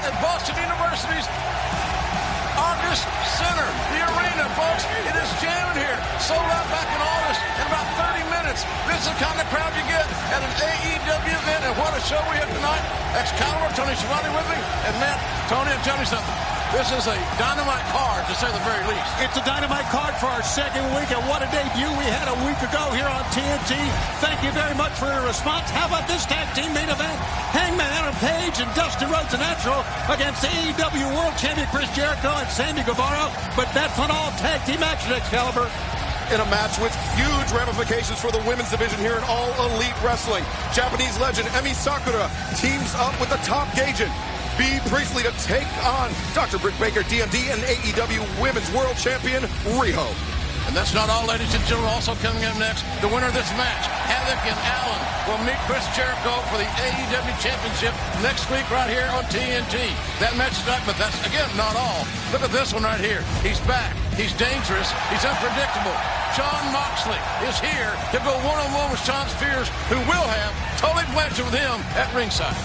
at Boston University's August Center, the arena, folks. It is jammed here. Sold out back in August in about 30 minutes. This is the kind of crowd you get at an AEW event, and what a show we have tonight. Excalibur, Tony Schiavone with me, and man, Tony, I'm telling you something. This is a dynamite card, to say the very least. It's a dynamite card for our second week, and what a debut we had a week ago here on TNT. Thank you very much for your response. How about this tag team main event? Hangman Adam Page and Dustin Rhodes, the Natural, against AEW World Champion Chris Jericho and Sammy Guevara. But that's not all tag team action, Excalibur. In a match with huge ramifications for the women's division here in All Elite Wrestling. Japanese legend Emi Sakura teams up with the top Gaijin Bea Priestley to take on Dr. Britt Baker, DMD, and AEW Women's World Champion Riho. And that's not all, ladies and gentlemen. Also coming up next, the winner of this match, Havoc and Allen, will meet Chris Jericho for the AEW Championship next week right here on TNT. That match is not, but that's, again, not all. Look at this one right here. He's back. He's dangerous. He's unpredictable. Jon Moxley is here to go one-on-one with Shawn Spears, who will have Tully Blanchard with him at ringside.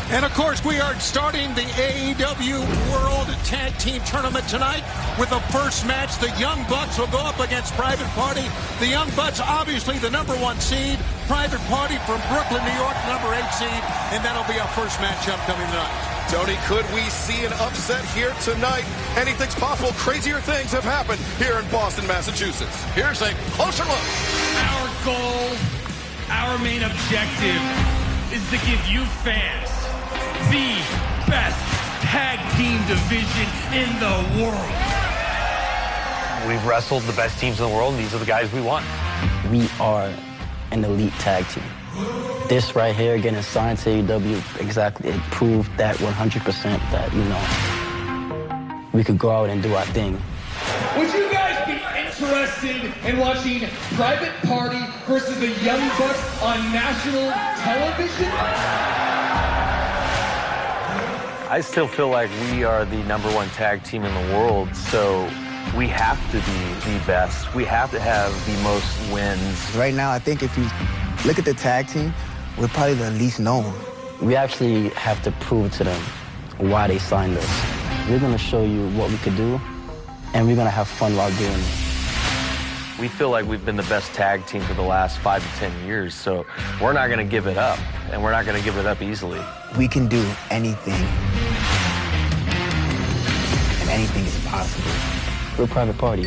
And, of course, we are starting the AEW World Tag Team Tournament tonight with the first match. The Young Bucks will go up against Private Party. The Young Bucks, obviously, the #1 seed. Private Party from Brooklyn, New York, #8 seed. And that'll be our first matchup coming tonight. Tony, could we see an upset here tonight? Anything's possible. Crazier things have happened here in Boston, Massachusetts. Here's a closer look. Our goal, our main objective is to give you fans the best tag team division in the world. We've wrestled the best teams in the world, and these are the guys we want. We are an elite tag team. This right here, getting signed to AEW, exactly, it proved that 100% that, we could go out and do our thing. Would you guys be interested in watching Private Party versus the Young Bucks on national television? I still feel like we are the #1 tag team in the world, so we have to be the best. We have to have the most wins. Right now, I think if you look at the tag team, we're probably the least known. We actually have to prove to them why they signed us. We're going to show you what we could do, and we're going to have fun while doing it. We feel like we've been the best tag team for the last 5 to 10 years, so we're not going to give it up, and we're not going to give it up easily. We can do anything, and anything is possible. We're Private Party,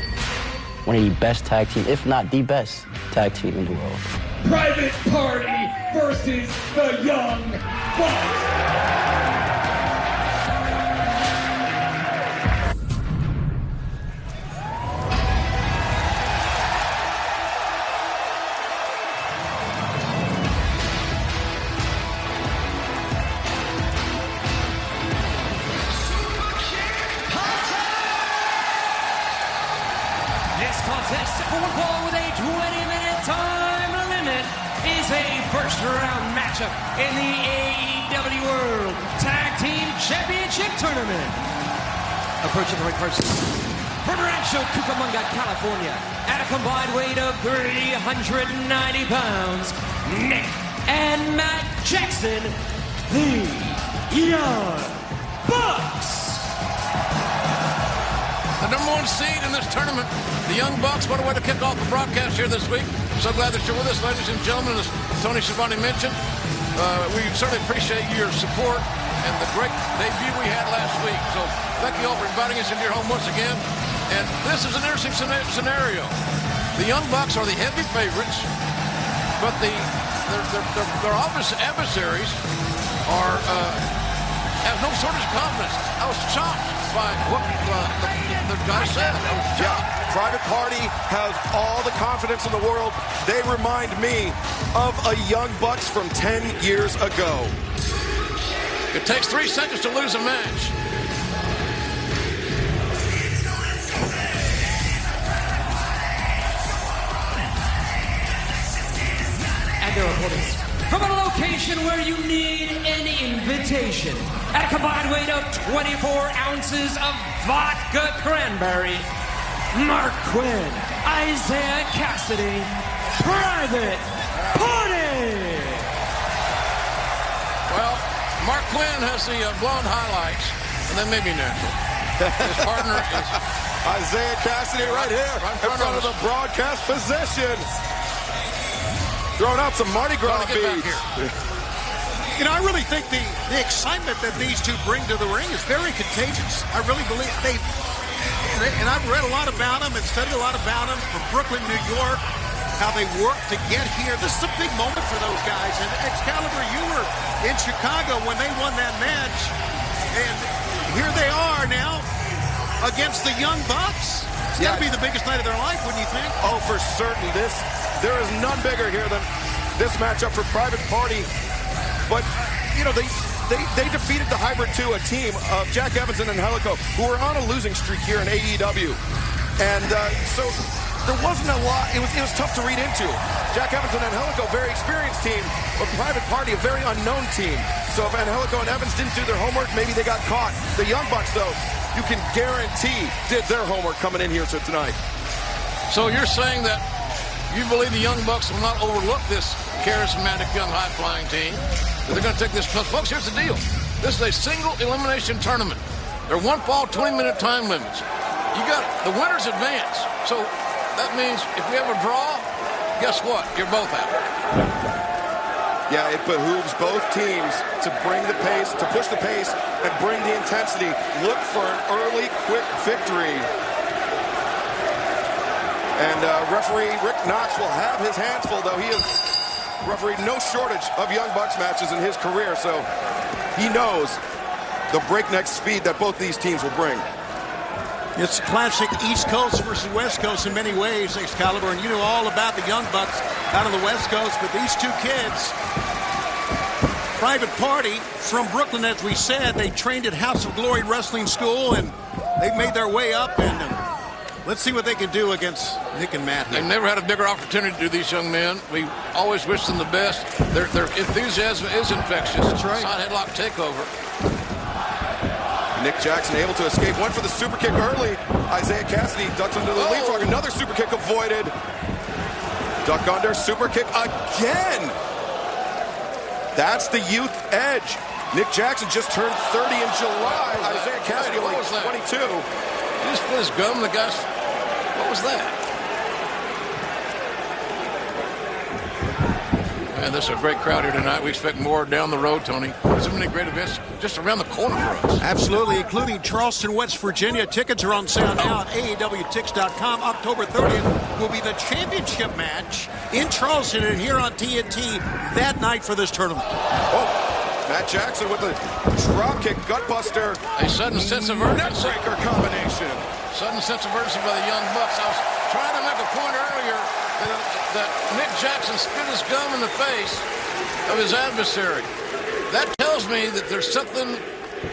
one of the best tag team, if not the best tag team in the world. Private Party versus the Young Bucks. For one fall with a 20-minute time limit is a first-round matchup in the AEW World Tag Team Championship Tournament. Approaching the ring first from Rancho Cucamonga, California, at a combined weight of 390 pounds, Nick and Matt Jackson, the Young Bucks. The #1 seed in this tournament, the Young Bucks. What a way to kick off the broadcast here this week. So glad that you're with us, ladies and gentlemen. As Tony Schiavone mentioned, we certainly appreciate your support and the great debut we had last week. So thank you all for inviting us into your home once again. And this is an interesting scenario. The Young Bucks are the heavy favorites, but their obvious adversaries are have no shortage of confidence. I was shocked by what the guy said. Yeah, Private Party has all the confidence in the world. They remind me of a Young Bucks from 10 years ago. It takes 3 seconds to lose a match. And their opponents, from a location where you need an invitation, at a combined weight of 24 ounces of vodka cranberry, Mark Quinn, Isaiah Cassidy, Private Party. Well, Mark Quinn has the blonde highlights. and then maybe natural. His partner is Isaiah Cassidy right here in front of the broadcast position. Throwing out some Mardi Gras beats. You know, I really think the excitement that these two bring to the ring is very contagious. I really believe and I've read a lot about them and studied a lot about them from Brooklyn, New York, how they worked to get here. This is a big moment for those guys. And Excalibur, you were in Chicago when they won that match. And here they are now against the Young Bucks. It's got to be the biggest night of their life, wouldn't you think? Oh, for certain. There is none bigger here than this matchup for Private Party. But, you know, they defeated the Hybrid 2, a team of Jack Evans and Angelico, who were on a losing streak here in AEW. And so there wasn't a lot. It was tough to read into. Jack Evans and Angelico, very experienced team, but Private Party, a very unknown team. So if Angelico and Evans didn't do their homework, maybe they got caught. The Young Bucks, though, you can guarantee did their homework coming in here tonight. So you're saying that you believe the Young Bucks will not overlook this charismatic, young, high-flying team? They're going to take this. Folks, here's the deal. This is a single elimination tournament. They're one fall, 20-minute time limits. You got the winners advance. So that means if we have a draw, guess what? You're both out. Yeah, it behooves both teams to bring the pace, to push the pace, and bring the intensity. Look for an early, quick victory. And referee Rick Knox will have his hands full, though. He has refereed no shortage of Young Bucks matches in his career, so he knows the breakneck speed that both these teams will bring. It's classic East Coast versus West Coast in many ways, Excalibur, and you know all about the Young Bucks out on the West Coast, but these two kids, Private Party from Brooklyn, as we said, they trained at House of Glory Wrestling School, and they've made their way up, and let's see what they can do against Nick and Matt here. They've never had a bigger opportunity to do, these young men. We always wish them the best. Their enthusiasm is infectious. That's right. Side headlock takeover. Nick Jackson able to escape. Went for the super kick early. Isaiah Cassidy ducks under the leapfrog. Another super kick avoided. Duck under, super kick again. That's the youth edge. Nick Jackson just turned 30 in July. Isaiah Cassidy only 22. He just put his gum. The guy's. What was that? Man, this is a great crowd here tonight. We expect more down the road, Tony. So many great events just around the corner for us. Absolutely, including Charleston, West Virginia. Tickets are on sale now at AEWTix.com. October 30th will be the championship match in Charleston and here on TNT that night for this tournament. Oh, Matt Jackson with the dropkick gutbuster. A sudden sense of urgency. Neckbreaker combination. Sudden sense of urgency by the Young Bucks. I was trying to make a point earlier that Nick Jackson spit his gum in the face of his adversary. That tells me that there's something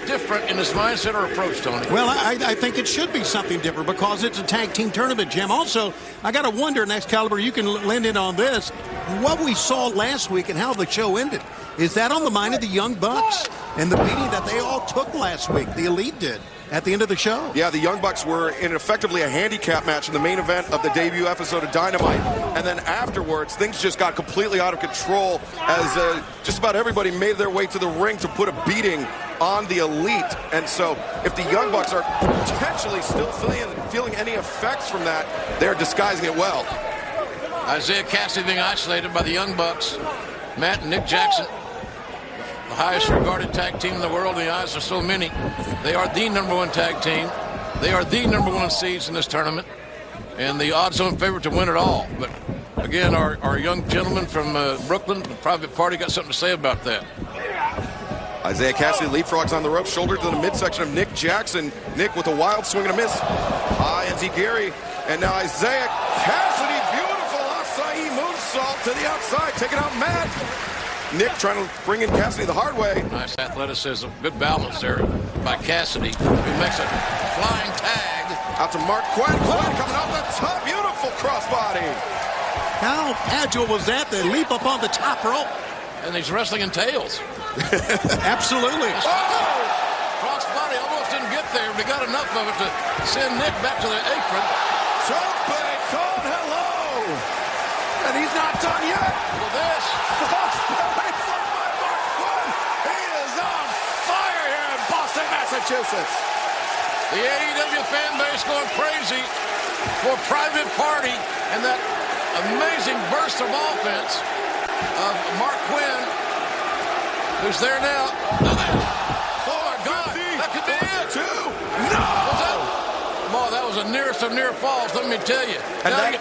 different in his mindset or approach, Tony. Well, I think it should be something different because it's a tag team tournament, Jim. Also, I got to wonder, Excalibur, you can lend in on this, what we saw last week and how the show ended. Is that on the mind of the Young Bucks and the beating that they all took last week, the Elite did, at the end of the show? Yeah, the Young Bucks were in effectively a handicap match in the main event of the debut episode of Dynamite. And then afterwards, things just got completely out of control as just about everybody made their way to the ring to put a beating on the Elite. And so if the Young Bucks are potentially still feeling any effects from that, they're disguising it well. Isaiah Cassidy being isolated by the Young Bucks. Matt and Nick Jackson, the highest regarded tag team in the world in the eyes of so many. They are the #1 tag team. They are the #1 seeds in this tournament. And the odds-on favorite to win it all. But again, our young gentleman from Brooklyn, the Private Party, got something to say about that. Isaiah Cassidy leapfrogs on the rope, shoulder to the midsection of Nick Jackson. Nick with a wild swing and a miss. Enziguri. And now Isaiah Cassidy, beautiful acai moonsault to the outside, taking out Matt. Nick trying to bring in Cassidy the hard way. Nice athleticism, good balance there by Cassidy, who makes a flying tag. Out to Mark Quinn. Quinn coming off the top, beautiful crossbody. How agile was that? They leap up on the top rope. And he's wrestling in tails. Absolutely. Crossbody almost didn't get there, but he got enough of it to send Nick back to the apron. Tope con hello. And he's not done yet. With this. Crossbody from Mark Quinn. He is on fire here in Boston, Massachusetts. Massachusetts. The AEW fan base going crazy for Private Party and that amazing burst of offense of Mark Quinn, who's there now. Oh, my God. That could be it. No! Boy, that was a nearest of near falls, let me tell you.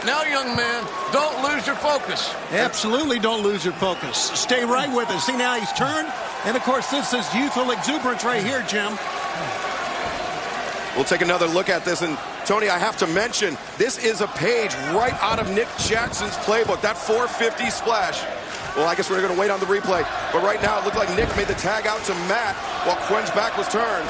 Now, young man, don't lose your focus. Absolutely don't lose your focus. Stay right with it. See, now he's turned. And, of course, this is youthful exuberance right here, Jim. We'll take another look at this. And, Tony, I have to mention, this is a page right out of Nick Jackson's playbook. That 450 splash. Well, I guess we're going to wait on the replay. But right now, it looked like Nick made the tag out to Matt while Quinn's back was turned.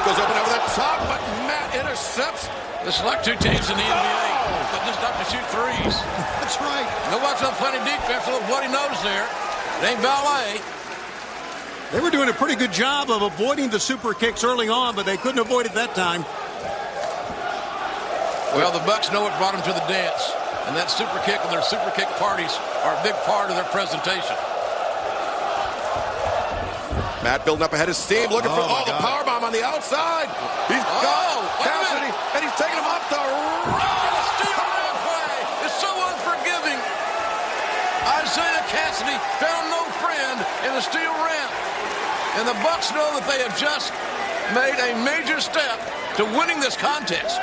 Goes open over the top, but Matt intercepts. This is like two teams in the NBA, but just not to shoot threes. That's right. Nobody's got plenty defense, a little bloody nose there. It ain't ballet. They were doing a pretty good job of avoiding the super kicks early on, but they couldn't avoid it that time. Well, the Bucks know what brought them to the dance, and that super kick and their super kick parties are a big part of their presentation. Matt building up ahead of steam, looking for the powerbomb on the outside. He's got Cassidy, and he's taking him up the rope. The steel ramp play is so unforgiving. Isaiah Cassidy found no friend in the steel ramp. And the Bucks know that they have just made a major step to winning this contest.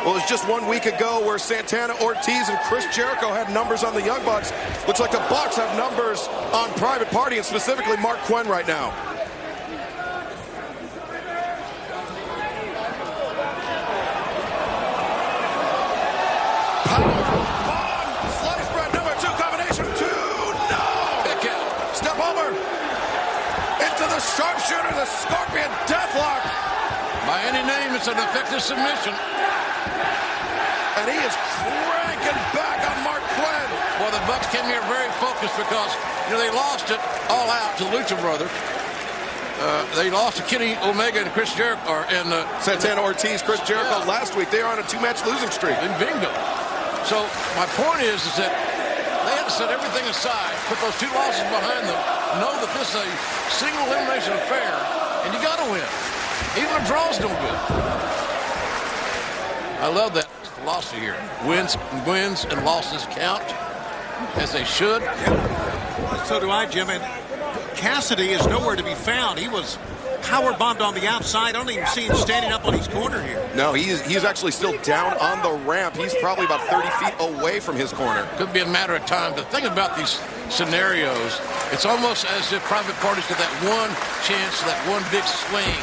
Well, it's just 1 week ago where Santana Ortiz and Chris Jericho had numbers on the Young Bucks. Looks like the Bucks have numbers on Private Party and specifically Mark Quinn right now. Powerbomb, slice bread number 2, combination 2, no! Kick out. Step over into the sharpshooter, the Scorpion Deathlock. By any name, it's an effective submission. And he is cranking back on Mark Quinn. Well, the Bucks came here very focused because, they lost it all out to the Lucha Brothers. They lost to Kenny Omega and Chris Jericho. Santana Ortiz, Chris Jericho last week. They are on a 2-match losing streak. And bingo. So my point is that they had to set everything aside, put those 2 losses behind them, know that this is a single elimination affair, and you got to win. Even a draw's no good. I love that philosophy here. Wins and losses count, as they should. So do I, Jim. And Cassidy is nowhere to be found. He was power-bombed on the outside. I don't even see him standing up on his corner here. No, he's actually still down on the ramp. He's probably about 30 feet away from his corner. Could be a matter of time. The thing about these scenarios, it's almost as if Private Parties get that one chance, that one big swing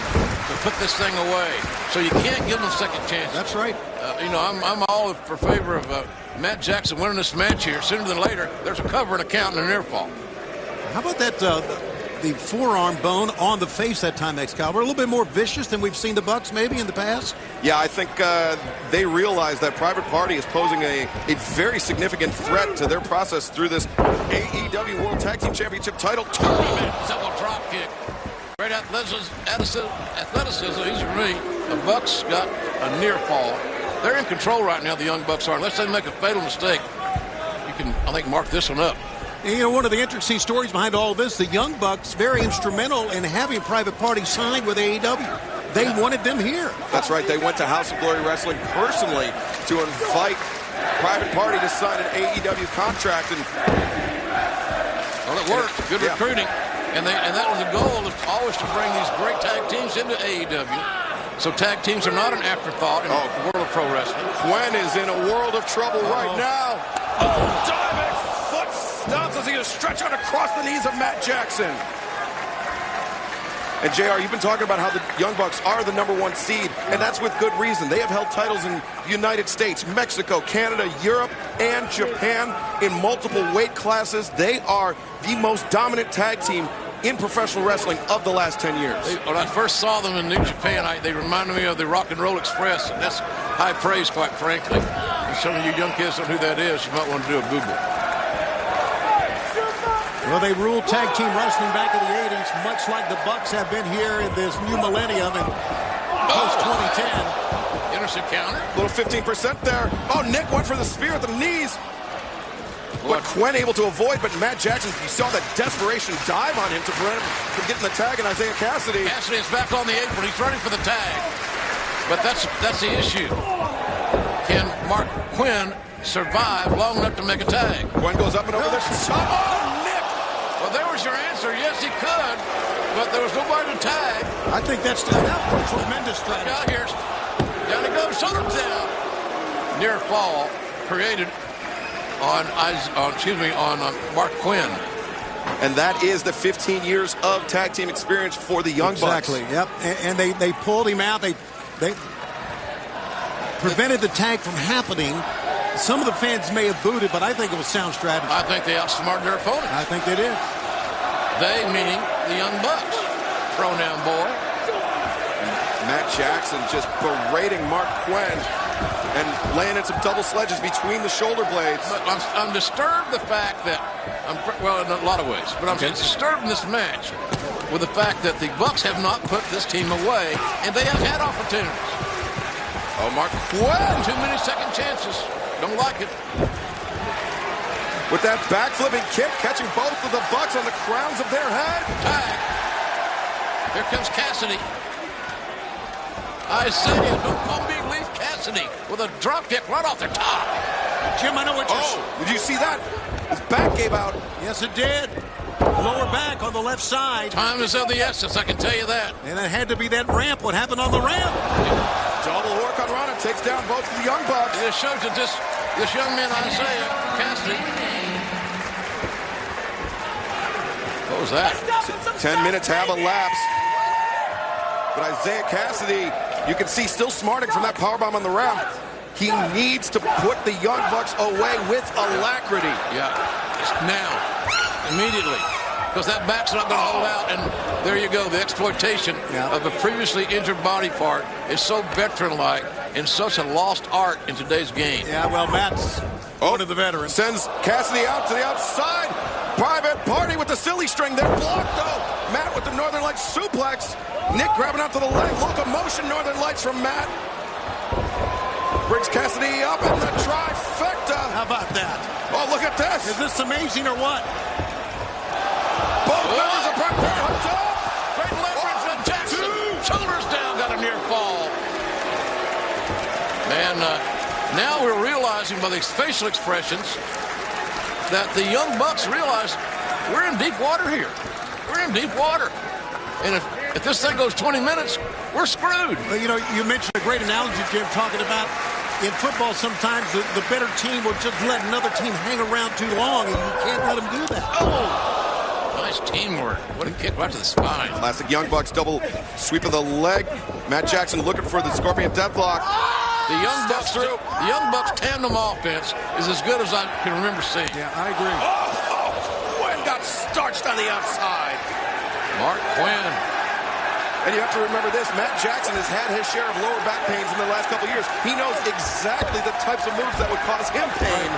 to put this thing away. So you can't give them second chances. That's right. I'm all for favor of Matt Jackson winning this match here. Sooner than later, there's a cover and a count and a near fall. How about that, the forearm bone on the face that time, Excalibur? A little bit more vicious than we've seen the Bucks maybe in the past? Yeah, I think they realize that Private Party is posing a very significant threat to their process through this AEW World Tag Team Championship title tournament. Double drop kick. Great athleticism, easy for me. The Bucks got a near fall. They're in control right now, the Young Bucks are. Unless they make a fatal mistake, you can, I think, mark this one up. And, one of the interesting stories behind all of this, the Young Bucks very instrumental in having Private Party signed with AEW. They wanted them here. That's right. They went to House of Glory Wrestling personally to invite Private Party to sign an AEW contract. And well, it worked. Good recruiting. And that was the goal, is always to bring these great tag teams into AEW. So tag teams are not an afterthought in the world of pro wrestling. Quinn is in a world of trouble right now. Diving foot stomps as he is stretching across the knees of Matt Jackson. And JR, you've been talking about how the Young Bucks are the #1 seed, and that's with good reason. They have held titles in the United States, Mexico, Canada, Europe, and Japan in multiple weight classes. They are the most dominant tag team in professional wrestling of the last 10 years. When I first saw them in New Japan, they reminded me of the Rock and Roll Express, and that's high praise, quite frankly. If some of you young kids don't know who that is, you might want to do a Google. Well, they ruled tag team wrestling back in the 80s, much like the Bucks have been here in this new millennium and post-2010. Innocent counter. Little 15% there. Oh, Nick went for the spear at the knees. but Quinn able to avoid. But Matt Jackson, you saw that desperation dive on him to prevent him from getting the tag, and Isaiah Cassidy. Cassidy is back on the apron. He's ready for the tag. But that's the issue. Can Mark Quinn survive long enough to make a tag? Quinn goes up and over there. Oh, Nick! Well, there was your answer. Yes, he could, but there was nobody to tag. I think that's a tremendous strategy. Out here, down he goes, shoulders down. Near fall created on Mark Quinn. And that is the 15 years of tag team experience for the Young Bucks. Exactly, yep. And they pulled him out. They prevented the tag from happening. Some of the fans may have booed it, but I think it was sound strategy. I think they outsmarted their opponent. I think they did. They, meaning the Young Bucks. Pronoun boy. Matt Jackson just berating Mark Quinn and laying in some double sledges between the shoulder blades. But I'm disturbed the fact that, well, in a lot of ways, but I'm disturbed in this match with the fact that the Bucks have not put this team away, and they have had opportunities. Oh, Mark Quinn, too many second chances. Don't like it. With that backflipping kick, catching both of the Bucks on the crowns of their head. Tag. Here comes Cassidy. Isaiah, don't call me Leaf Cassidy, with a drop kick right off the top. Jim, I know what you're... Oh, did you see that? His back gave out. Yes, it did. Lower back on the left side. Time is of the essence, I can tell you that. And it had to be that ramp. What happened on the ramp? Double Hurricane Rana takes down both of the Young Bucks. It shows that this young man, Isaiah Cassidy. What was that? 10 minutes have elapsed. But Isaiah Cassidy, you can see, still smarting from that powerbomb on the ramp. He needs to put the Young Bucks away with alacrity. Yeah, now, immediately, because that back's not going to hold out, and there you go. The exploitation of a previously injured body part is so veteran-like and such a lost art in today's game. Yeah, well, Matt's one of the veterans. Sends Cassidy out to the outside. Private Party with the silly string. They're blocked, though. Matt with the Northern Lights suplex. Nick grabbing out to the leg. Locomotion Northern Lights from Matt. Brings Cassidy up in the trifecta. How about that? Oh, look at this. Is this amazing or what? Both members of Private Party on top. Great leverage from Jackson. Shoulders down, got a near fall. And now we're realizing by these facial expressions that the Young Bucks realize we're in deep water here. We're in deep water. And if this thing goes 20 minutes, we're screwed. Well, you know, you mentioned a great analogy, Jim, talking about in football sometimes the better team will just let another team hang around too long, and you can't let them do that. Oh, nice teamwork. What a kick right to the spine. Classic Young Bucks double sweep of the leg. Matt Jackson looking for the Scorpion Deathlock. The Young Bucks tandem offense is as good as I can remember seeing. Yeah, I agree. Quinn got starched on the outside. Mark Quinn. And you have to remember this, Matt Jackson has had his share of lower back pains in the last couple of years. He knows exactly the types of moves that would cause him pain.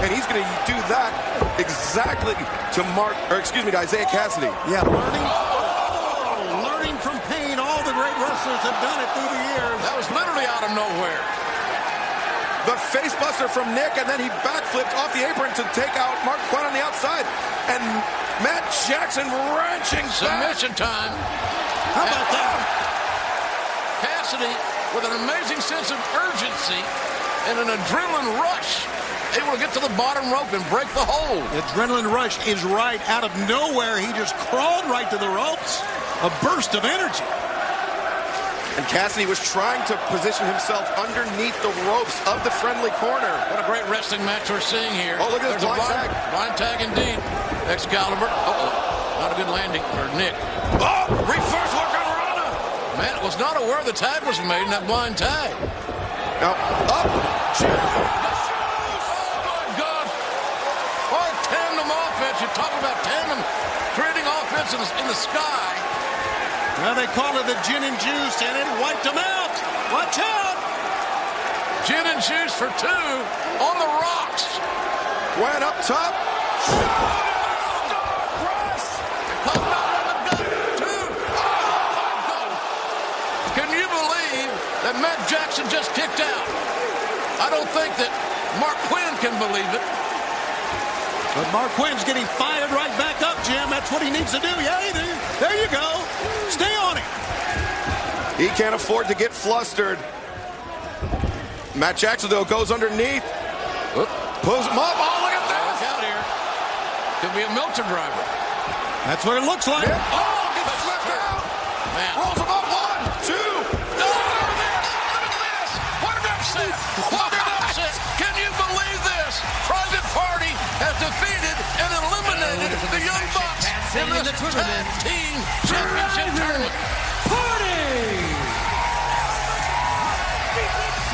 And he's going to do that exactly to Isaiah Cassidy. Yeah, learning from pain. All the great wrestlers have done it through the years. That was literally out of nowhere. The face buster from Nick, and then he backflipped off the apron to take out Mark Quinn on the outside. And Matt Jackson wrenching submission back. Time. How about that? Cassidy with an amazing sense of urgency and an adrenaline rush, able to get to the bottom rope and break the hold. Adrenaline rush is right out of nowhere. He just crawled right to the ropes. A burst of energy. And Cassidy was trying to position himself underneath the ropes of the friendly corner. What a great wrestling match we're seeing here. Oh, look at this blind tag. Blind tag indeed. Excalibur. Not a good landing for Nick. Oh, reverse Hurricane Rana. Man was not aware the tag was made in that blind tag. Now, up. Oh, my God. What a tandem offense. You're talking about tandem, creating offense in the sky. Well, they call it the gin and juice, and it wiped them out. Watch out. Gin and juice for two on the rocks. Went up top. Press. Two. Oh, can you believe that Matt Jackson just kicked out? I don't think that Mark Quinn can believe it. But Mark Quinn's getting fired right back up, Jim. That's what he needs to do. Yeah, there you go. Stay on him. He can't afford to get flustered. Matt Jackson, though, goes underneath. Pulls him up. Oh, look at that. Look out here. Could be a Meltzer driver. That's what it looks like. Yeah. Oh, gets swept out. Man. Rolls him up. 1, 2. No, look at this. Look at this. What an upset. What an upset. Can you believe this? Private Party has defeated and eliminated the Young Bucks in this tag team championship tournament. Party!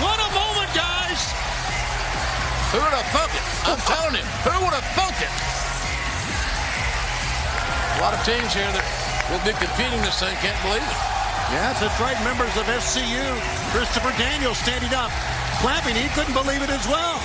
What a moment, guys. Who would have thunk it? I'm telling you, who would have thunk it? A lot of teams here that will be competing this thing, can't believe it. Yes, that's right. Members of SCU, Christopher Daniels standing up, clapping. He couldn't believe it as well.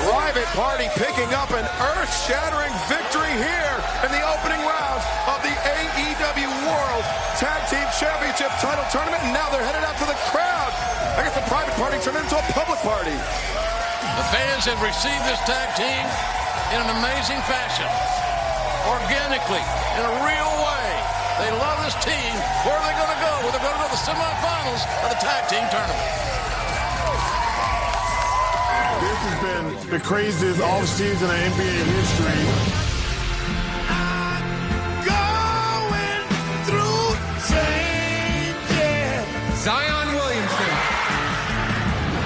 Private Party picking up an earth-shattering victory here in the opening round of the AEW World Tag Team Championship title tournament. And now they're headed out to the crowd. I guess the Private Party turned into a public party. The fans have received this tag team in an amazing fashion, organically, in a real way. They love this team. Where are they going to go? Well, they're going to go to the semifinals of the tag team tournament. This has been the craziest offseason in NBA history. Going through changes. Zion Williamson.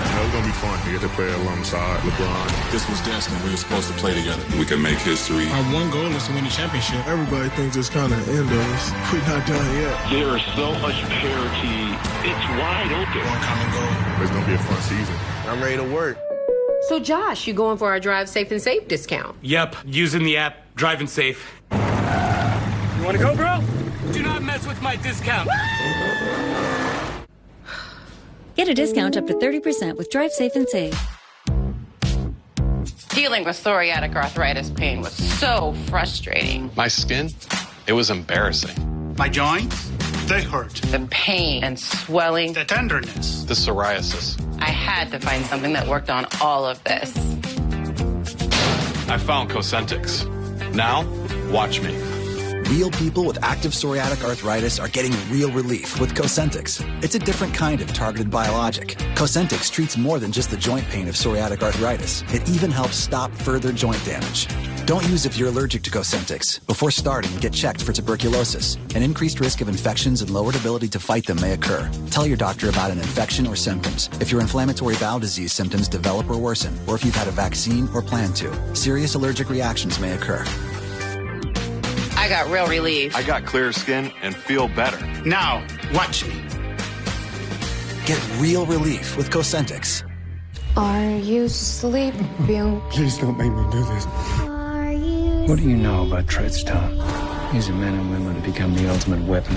It's going to be fun to get to play alongside LeBron. This was destined. We were supposed to play together. We can make history. Our one goal is to win the championship. Everybody thinks it's kind of end of us. We're not done yet. There is so much parity. It's wide open. One common goal. It's going to be a fun season. I'm ready to work. So, Josh, you going for our Drive Safe and Safe discount? Yep, using the app, driving safe. You want to go, bro? Do not mess with my discount. Get a discount up to 30% with Drive Safe and Save. Dealing with psoriatic arthritis pain was so frustrating. My skin, it was embarrassing. My joints, they hurt. The pain and swelling. The tenderness. The psoriasis. I had to find something that worked on all of this. I found Cosentix. Now, watch me. Real people with active psoriatic arthritis are getting real relief with Cosentix. It's a different kind of targeted biologic. Cosentix treats more than just the joint pain of psoriatic arthritis. It even helps stop further joint damage. Don't use if you're allergic to Cosentix. Before starting, get checked for tuberculosis. An increased risk of infections and lowered ability to fight them may occur. Tell your doctor about an infection or symptoms. If your inflammatory bowel disease symptoms develop or worsen, or if you've had a vaccine or plan to, serious allergic reactions may occur. I got real relief. I got clear skin and feel better. Now, watch me. Get real relief with Cosentix. Are you sleeping? Please don't make me do this. What do you know about Treadstone? These are men and women who become the ultimate weapon.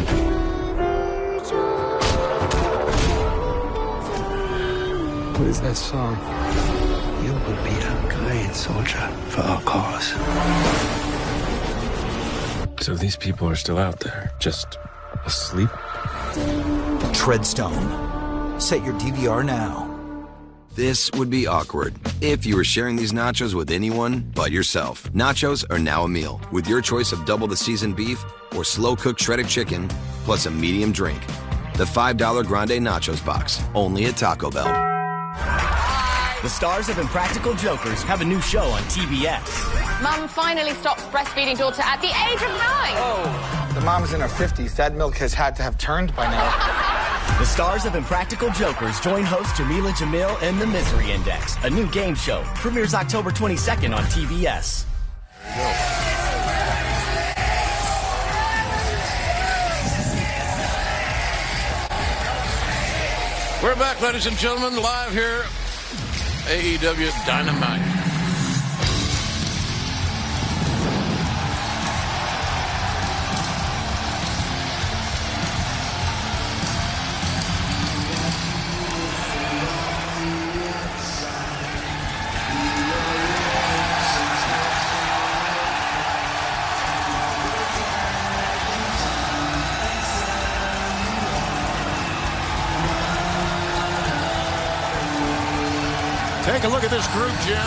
What is that song? You will be a great soldier for our cause. So these people are still out there, just asleep? Treadstone. Set your DVR now. This would be awkward if you were sharing these nachos with anyone but yourself. Nachos are now a meal with your choice of double the seasoned beef or slow-cooked shredded chicken plus a medium drink. The $5 Grande Nachos box, only at Taco Bell. The stars of Impractical Jokers have a new show on TBS. Mum finally stops breastfeeding daughter at the age of 9. Oh, the mom's in her 50s. That milk has had to have turned by now. The stars of Impractical Jokers join host Jamila Jamil and The Misery Index, a new game show. Premieres October 22nd on TBS. We're back, ladies and gentlemen, live here, AEW Dynamite. Take a look at this group, Jim.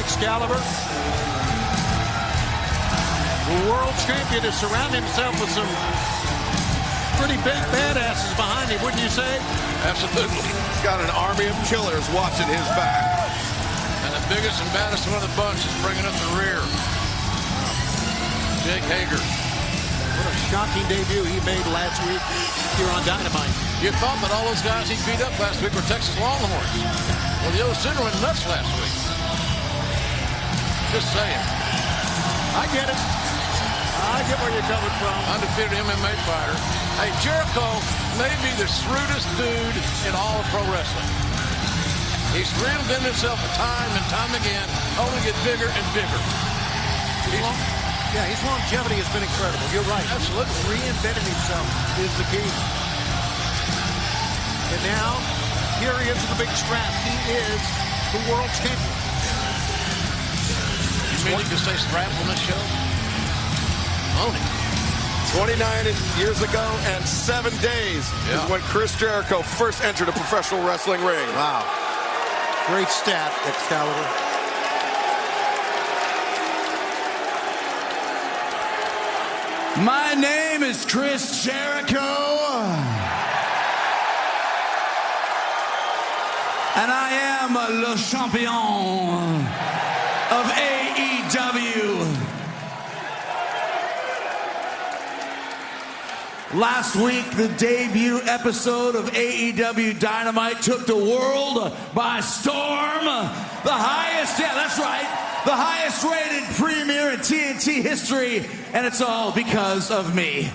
Excalibur, the world champion, has surrounded himself with some pretty big badasses behind him, wouldn't you say? Absolutely. He's got an army of killers watching his back. And the biggest and baddest one of the bunch is bringing up the rear. Jake Hager. What a shocking debut he made last week here on Dynamite. You thought that all those guys he beat up last week were Texas Longhorns. Well, the old Sooner went nuts last week. Just saying. I get it. I get where you're coming from. Undefeated MMA fighter. Hey, Jericho may be the shrewdest dude in all of pro wrestling. He's reinvented himself time and time again, only get bigger and bigger. His longevity has been incredible. You're right. Absolutely. Reinventing himself is the key. And now, here he is with the big strap. He is the world champion. You mean you can say strap on this show? Own it. 29 years ago and 7 days is when Chris Jericho first entered a professional wrestling ring. Wow. Great stat, Excalibur. My name is Chris Jericho. And I am le champion of AEW. Last week, the debut episode of AEW Dynamite took the world by storm. The highest, that's right, the highest rated premiere in TNT history, and it's all because of me.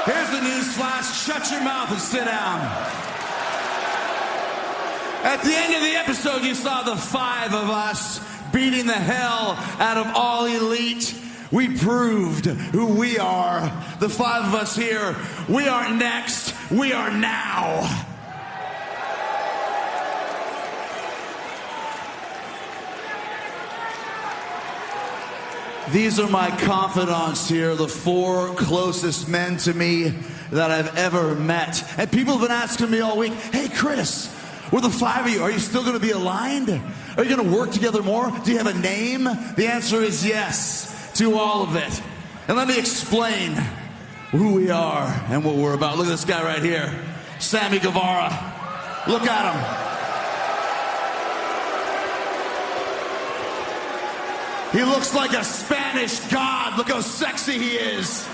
Here's the news flash. Shut your mouth and sit down. At the end of the episode, you saw the 5 of us beating the hell out of All Elite. We proved who we are. The 5 of us here. We aren't next. We are now. These are my confidants here, the 4 closest men to me that I've ever met. And people have been asking me all week, hey, Chris, we're the 5 of you. Are you still going to be aligned? Are you going to work together more? Do you have a name? The answer is yes to all of it. And let me explain who we are and what we're about. Look at this guy right here, Sammy Guevara. Look at him. He looks like a Spanish god. Look how sexy he is.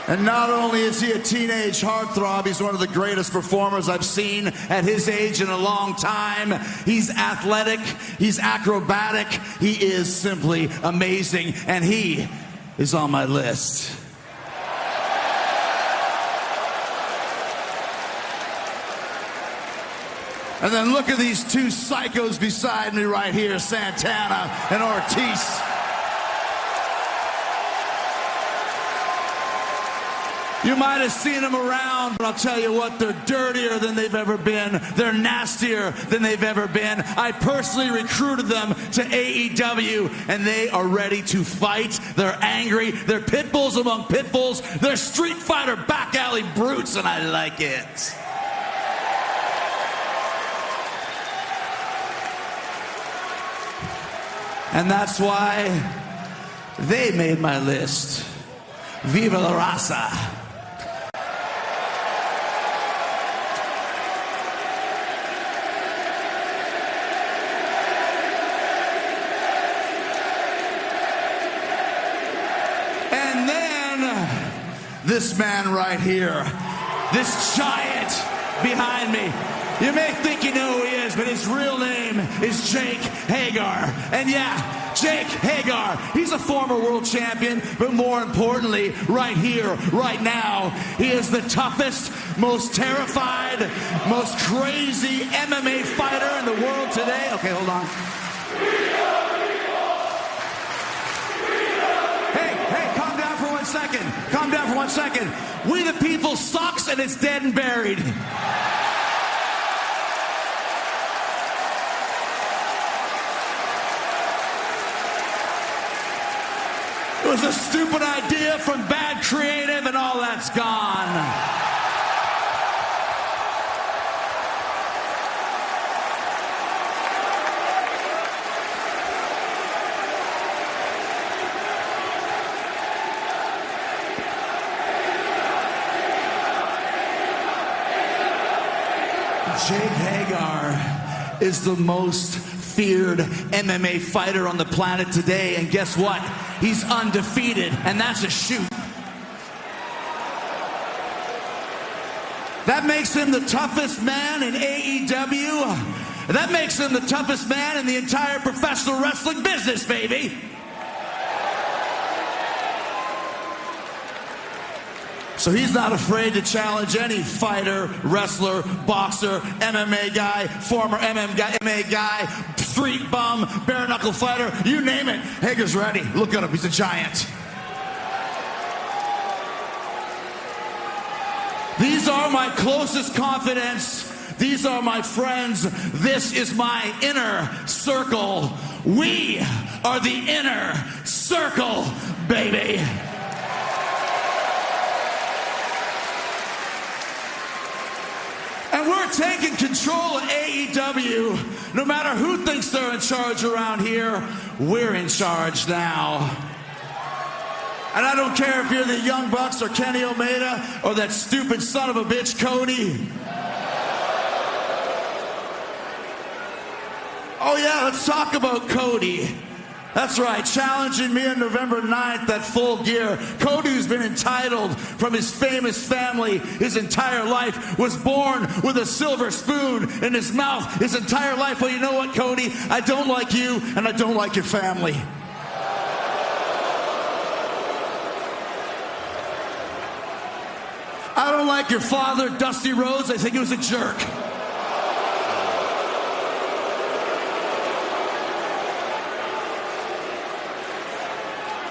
And not only is he a teenage heartthrob, he's one of the greatest performers I've seen at his age in a long time. He's athletic, he's acrobatic, he is simply amazing, and he is on my list. And then look at these 2 psychos beside me right here, Santana and Ortiz. You might have seen them around, but I'll tell you what, they're dirtier than they've ever been. They're nastier than they've ever been. I personally recruited them to AEW, and they are ready to fight. They're angry. They're pit bulls among pit bulls. They're Street Fighter back alley brutes, and I like it. And that's why they made my list. Viva la raza. And then this man right here, this giant behind me. You may think you know who he is, but his real name is Jake Hager. And yeah, Jake Hager, he's a former world champion, but more importantly, right here, right now, he is the toughest, most terrified, most crazy MMA fighter in the world today. Okay, hold on. Hey, calm down for 1 second. Calm down for 1 second. We the People sucks and it's dead and buried. It was a stupid idea from bad creative and all that's gone. Jake Hagar is the most feared MMA fighter on the planet today, and guess what? He's undefeated, and that's a shoot. That makes him the toughest man in AEW. That makes him the toughest man in the entire professional wrestling business, baby. So he's not afraid to challenge any fighter, wrestler, boxer, MMA guy, former MMA guy, street bum, bare knuckle fighter, you name it. Hager's ready. Look at him, he's a giant. These are my closest confidants. These are my friends. This is my inner circle. We are the inner circle, baby. And we're taking control of AEW. No matter who thinks they're in charge around here, we're in charge now. And I don't care if you're the Young Bucks or Kenny Omega or that stupid son of a bitch, Cody. Oh yeah, let's talk about Cody. That's right, challenging me on November 9th at Full Gear. Cody, who's been entitled from his famous family his entire life, was born with a silver spoon in his mouth his entire life. Well, you know what, Cody? I don't like you, and I don't like your family. I don't like your father, Dusty Rhodes. I think he was a jerk.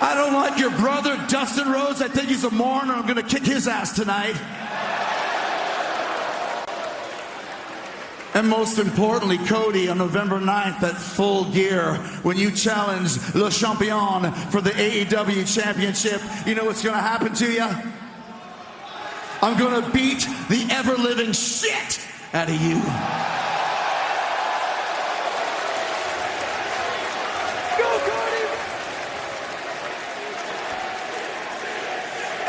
I don't like your brother, Dustin Rhodes. I think he's a moron, and I'm going to kick his ass tonight. And most importantly, Cody, on November 9th at Full Gear, when you challenge Le Champion for the AEW Championship, you know what's going to happen to you? I'm going to beat the ever-living shit out of you.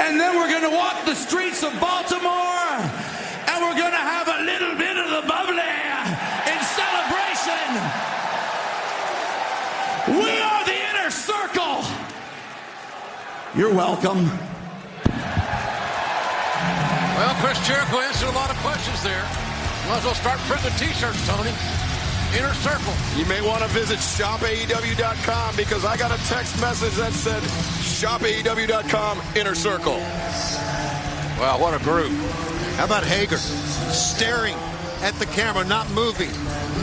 And then we're going to walk the streets of Baltimore, and we're going to have a little bit of the bubbly in celebration. We are the inner circle. You're welcome. Well, Chris Jericho answered a lot of questions there. Might as well start printing the t-shirts, Tony. Inner Circle. You may want to visit shopaew.com because I got a text message that said shopaew.com Inner Circle. Wow, what a group. How about Hager? Staring at the camera, not moving.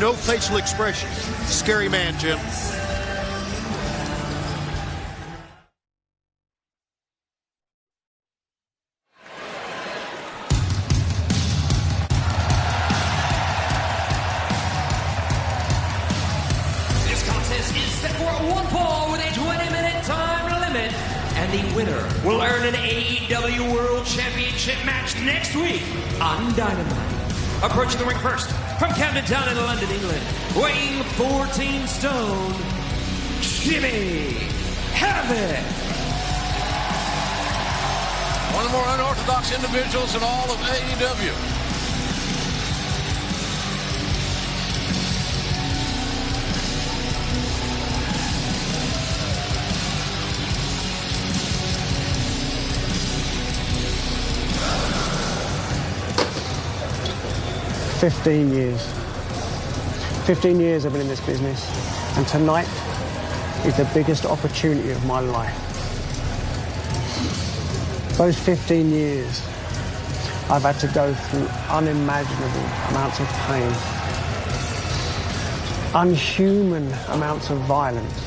No facial expression. Scary man, Jim. Will earn an AEW World Championship match next week on Dynamite. Approaching the ring first from Camden Town in London, England, weighing 14 stone, Jimmy Havoc. One of the more unorthodox individuals in all of AEW. $15 years. 15 years I've been in this business, and tonight is the biggest opportunity of my life. Those 15 years, I've had to go through unimaginable amounts of pain, unhuman amounts of violence.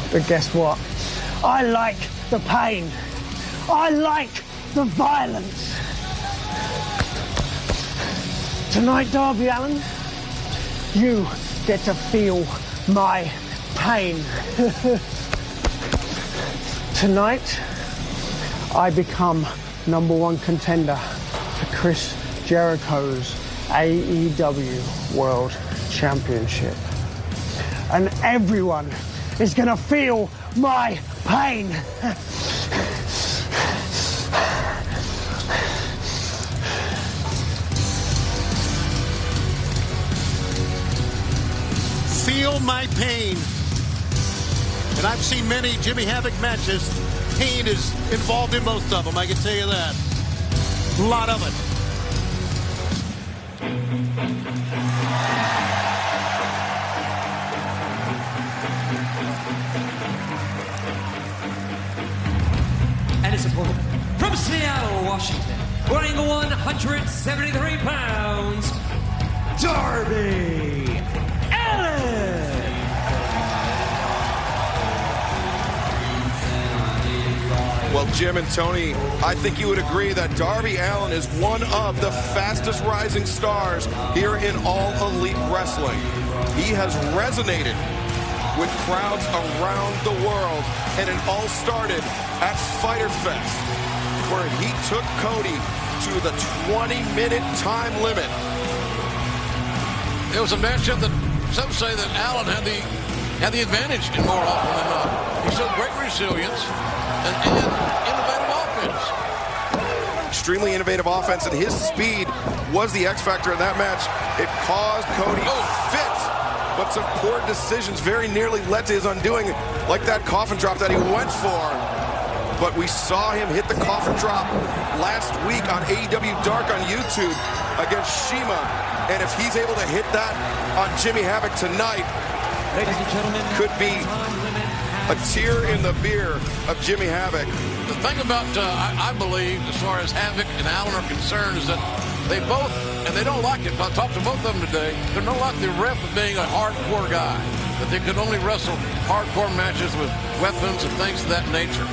But guess what? I like the pain. I like the violence. Tonight, Darby Allin, you get to feel my pain. Tonight, I become #1 contender for Chris Jericho's AEW World Championship. And everyone is gonna feel my pain. Feel my pain. And I've seen many Jimmy Havoc matches. Pain is involved in most of them, I can tell you that. A lot of it. And his opponent from Seattle, Washington, weighing 173 pounds, Darby Allin. Well, Jim and Tony, I think you would agree that Darby Allin is one of the fastest rising stars here in All Elite Wrestling. He has resonated with crowds around the world, and it all started at Fyter Fest, where he took Cody to the 20-minute time limit. It was a matchup that some say that Allin had the advantage in more often than not. He showed great resilience and innovative offense. Extremely innovative offense, and his speed was the X factor in that match. It caused Cody fits, but some poor decisions very nearly led to his undoing, like that coffin drop that he went for. But we saw him hit the coffin drop last week on AEW Dark on YouTube against Shima. And if he's able to hit that on Jimmy Havoc tonight, ladies and gentlemen, could be a tear in the beer of Jimmy Havoc. The thing about, I believe, as far as Havoc and Allin are concerned, is that they both, and they don't like it, I talked to both of them today, they don't like the rep of being a hardcore guy, that they could only wrestle hardcore matches with weapons and things of that nature.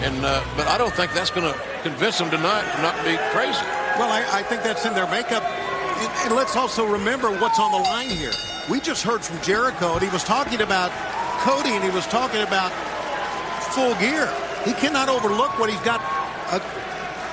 And but I don't think that's going to convince them tonight to not be crazy. Well, I think that's in their makeup. And let's also remember what's on the line here. We just heard from Jericho, and he was talking about Cody, and he was talking about Full Gear. He cannot overlook what he's got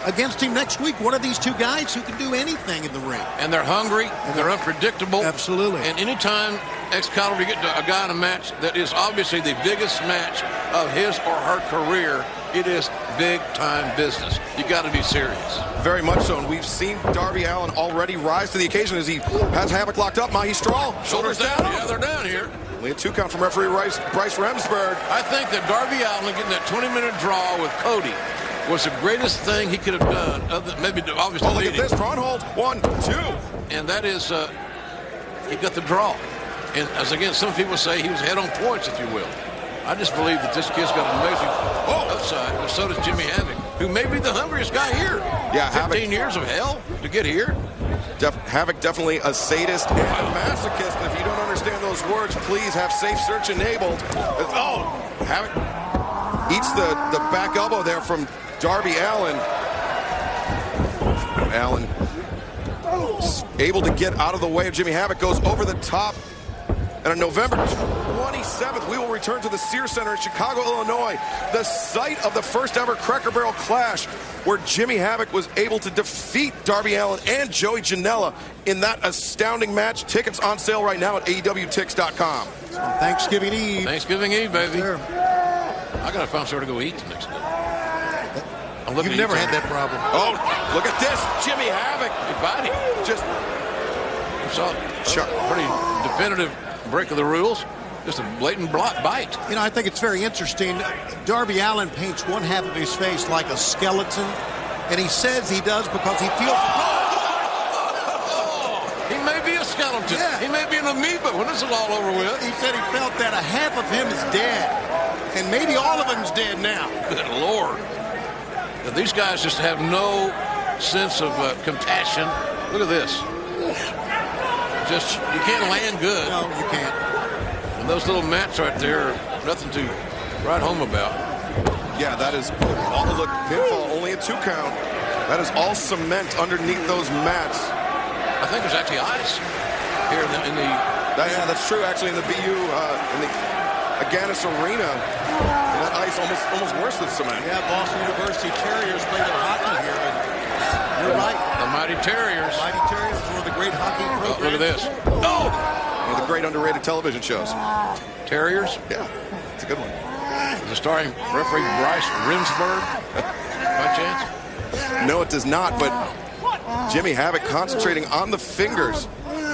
against him next week. One of these two guys who can do anything in the ring. And they're hungry, and they're unpredictable. Absolutely. And anytime Excalibur get a guy in a match that is obviously the biggest match of his or her career, it is big-time business. You got to be serious. Very much so, and we've seen Darby Allin already rise to the occasion as he has Havoc locked up. Mahistral, shoulders down. Yeah, they're down here. Only a 2 count from referee Bryce Remsburg. I think that Darby Allin getting that 20-minute draw with Cody was the greatest thing he could have done. Maybe obviously. Oh, look at this, Braun hold. 1, 2. And that is, he got the draw. And as again, some people say he was head on points, if you will. I just believe that this kid's got an amazing upside, but so does Jimmy Havoc, who may be the hungriest guy here. Yeah, 15 years of hell to get here. Havoc definitely a sadist and a masochist. And if you don't understand those words, please have safe search enabled. Oh, Havoc eats the back elbow there from Darby Allin. Allin able to get out of the way of Jimmy Havoc, goes over the top. And on November 27th, we will return to the Sears Center in Chicago, Illinois, the site of the first ever Cracker Barrel Clash, where Jimmy Havoc was able to defeat Darby Allin and Joey Janela in that astounding match. Tickets on sale right now at AEWTix.com. Thanksgiving Eve. Thanksgiving Eve, baby. Sure. I got to find somewhere to go eat the next day. You've never had that problem. Oh, look at this. Jimmy Havoc. Your body. Just saw pretty definitive break of the rules. Just a blatant bite. You know, I think it's very interesting. Darby Allin paints one half of his face like a skeleton, and he says he does because he feels... He may be a skeleton. Yeah. He may be an amoeba when this is all over with. He said he felt that a half of him is dead, and maybe all of him's dead now. Good Lord. Now, these guys just have no sense of compassion. Look at this. Just, you can't land good. No, you can't. And those little mats right there are nothing to write home about. Yeah, that is all. Look, pinfall, only a 2 count. That is all cement underneath those mats. I think there's actually ice here in the yeah, that's true. Actually, in the BU, in the Agganis Arena, that ice almost worse than cement. Yeah, Boston University Terriers play their hockey here. And you're right. The Mighty Terriers. The Mighty Terriers is one of the great hockey programs. Look at this. Oh! One of the great underrated television shows. Terriers? Yeah, it's a good one. Is it starring referee Bryce Remsburg by chance? No, it does not, but Jimmy Havoc concentrating on the fingers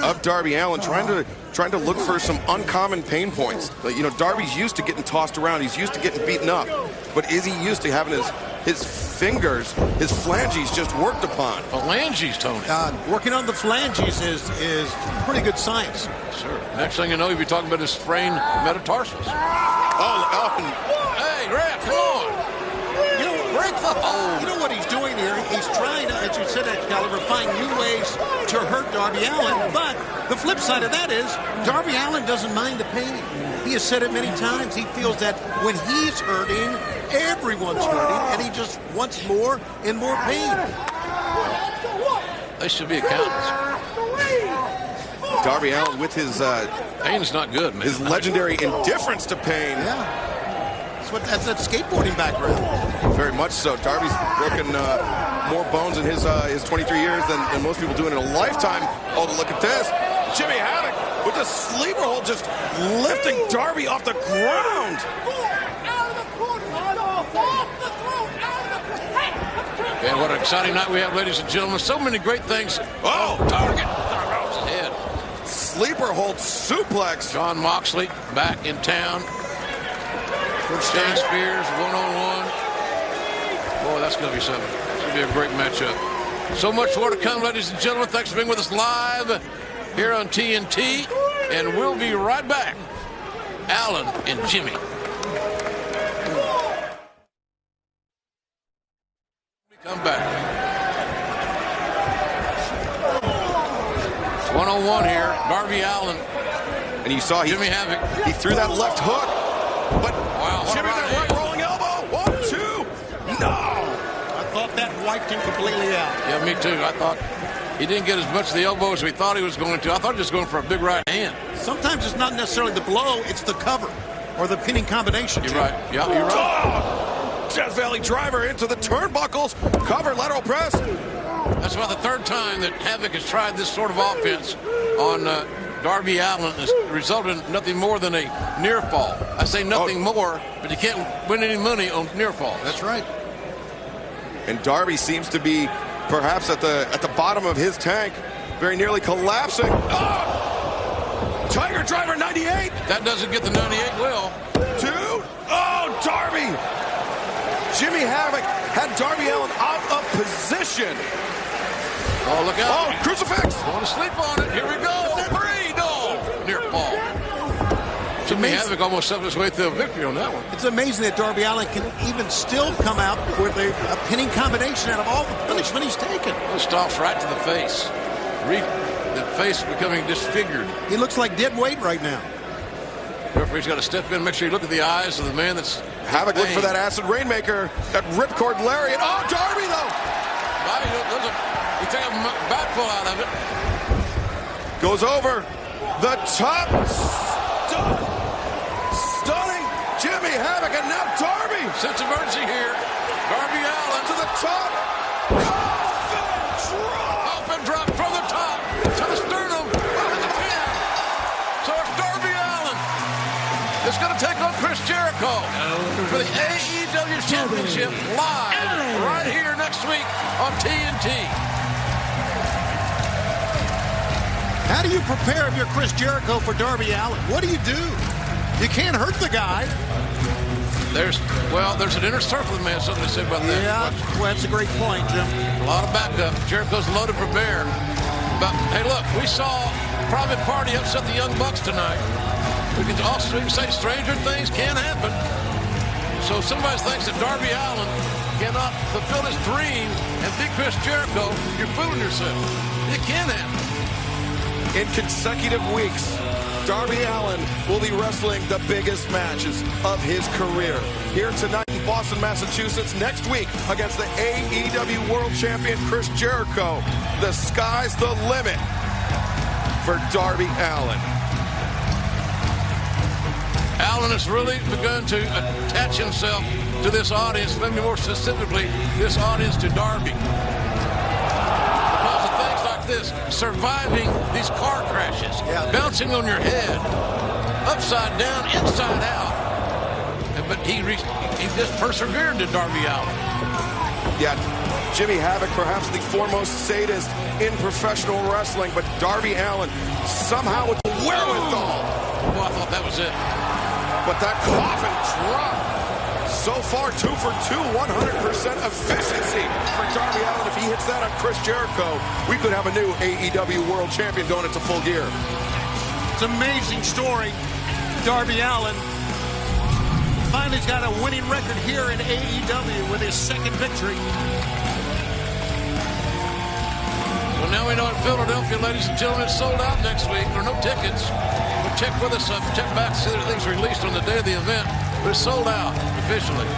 of Darby Allin, trying to look for some uncommon pain points. You know, Darby's used to getting tossed around. He's used to getting beaten up. But is he used to having his fingers, his phalanges just worked upon? Phalanges, Tony. Working on the phalanges is pretty good science. Sure. Next thing you know, you'll be talking about his sprained metatarsals. Hey, Graf, come on. You know, break the hole. You know what he's doing here? He's trying to, as you said, Excalibur, find new ways to hurt Darby Allin. But the flip side of that is Darby Allin doesn't mind the pain. He has said it many times. He feels that when he's hurting, everyone's hurting, and he just wants more and more pain. They should be accountants. Darby Allin with his pain is not good, man. His legendary indifference to pain. Yeah. That's that skateboarding background. Very much so. Darby's broken more bones in his 23 years than most people do in a lifetime. Oh, look at this. Jimmy Havoc with the sleeper hold just lifting Darby off the ground. And what an exciting night we have, ladies and gentlemen. So many great things. Oh, target. Across his head. Sleeper hold suplex. John Moxley back in town. Shane Spears, one-on-one. Boy, that's going to be something. It's going to be a great matchup. So much more to come, ladies and gentlemen. Thanks for being with us live here on TNT. And we'll be right back. Allin and Jimmy. Come back. One-on-one here. Darby Allin. And you saw Jimmy Havoc. He threw that left hook. But wow, Jimmy with that right rolling elbow. 1, 2. No. I thought that wiped him completely out. Yeah, me too. I thought he didn't get as much of the elbow as we thought he was going to. I thought he was going for a big right hand. Sometimes it's not necessarily the blow, it's the cover or the pinning combination. You're right. Yeah, you're right. Oh! Death Valley driver into the turnbuckles. Cover, lateral press. That's about the third time that Havoc has tried this sort of offense on Darby Allin. Has resulted in nothing more than a near fall. I say nothing more, but you can't win any money on near falls. That's right. And Darby seems to be perhaps at the bottom of his tank, very nearly collapsing. Oh! Tiger Driver 98. That doesn't get the 98 will. 2. Oh, Darby. Jimmy Havoc had Darby Allin out of position. Oh, look out. Oh, crucifix. Going to sleep on it. Here we go. 3. No. Near fall. Jimmy Havoc almost shoved his way to a victory on that one. It's amazing that Darby Allin can even still come out with a pinning combination out of all the punishment he's taken. It stops right to the face. The face becoming disfigured. He looks like dead weight right now. Referee's got to step in, make sure you look at the eyes of the man that's Havoc look for that acid rainmaker, that ripcord lariat. Oh, Darby though. He took a batful out of it. Goes over the top. Stunning Jimmy Havoc, and now Darby. Sense of urgency here. Darby Allin to the top. Coffin drop from the top to the sternum. Out of the pin. So it's Darby Allin. It's going to take on Chris Jericho for the AEW Championship live right here next week on TNT. How do you prepare if you're Chris Jericho for Darby Allin? What do? You can't hurt the guy. There's an inner circle, man. Something to say about that. Yeah, well, that's a great point, Jim. A lot of backup. Jericho's loaded for bear. But, hey, look, we saw Private Party upset the Young Bucks tonight. We can also say stranger things can happen. So if somebody thinks that Darby Allin cannot fulfill his dream and beat Chris Jericho, you're fooling yourself. It can happen. In consecutive weeks, Darby Allin will be wrestling the biggest matches of his career. Here tonight in in Boston, Massachusetts next week against the AEW World Champion Chris Jericho. The sky's the limit for Darby Allin. Allin has really begun to attach himself to this audience, maybe more specifically, this audience to Darby. Because of things like this, surviving these car crashes, bouncing on your head, upside down, inside out. But he just persevered to Darby Allin. Yeah, Jimmy Havoc, perhaps the foremost sadist in professional wrestling, but Darby Allin somehow with the wherewithal. Well, I thought that was it. But that coffin drop. So far, 2 for 2, 100% efficiency for Darby Allin. If he hits that on Chris Jericho, we could have a new AEW World Champion going into full gear. It's an amazing story. Darby Allin finally's got a winning record here in AEW with his second victory. Well, now we know in Philadelphia, ladies and gentlemen, it's sold out next week. There are no tickets. But check with us, check back, see that things released on the day of the event. But it's sold out officially.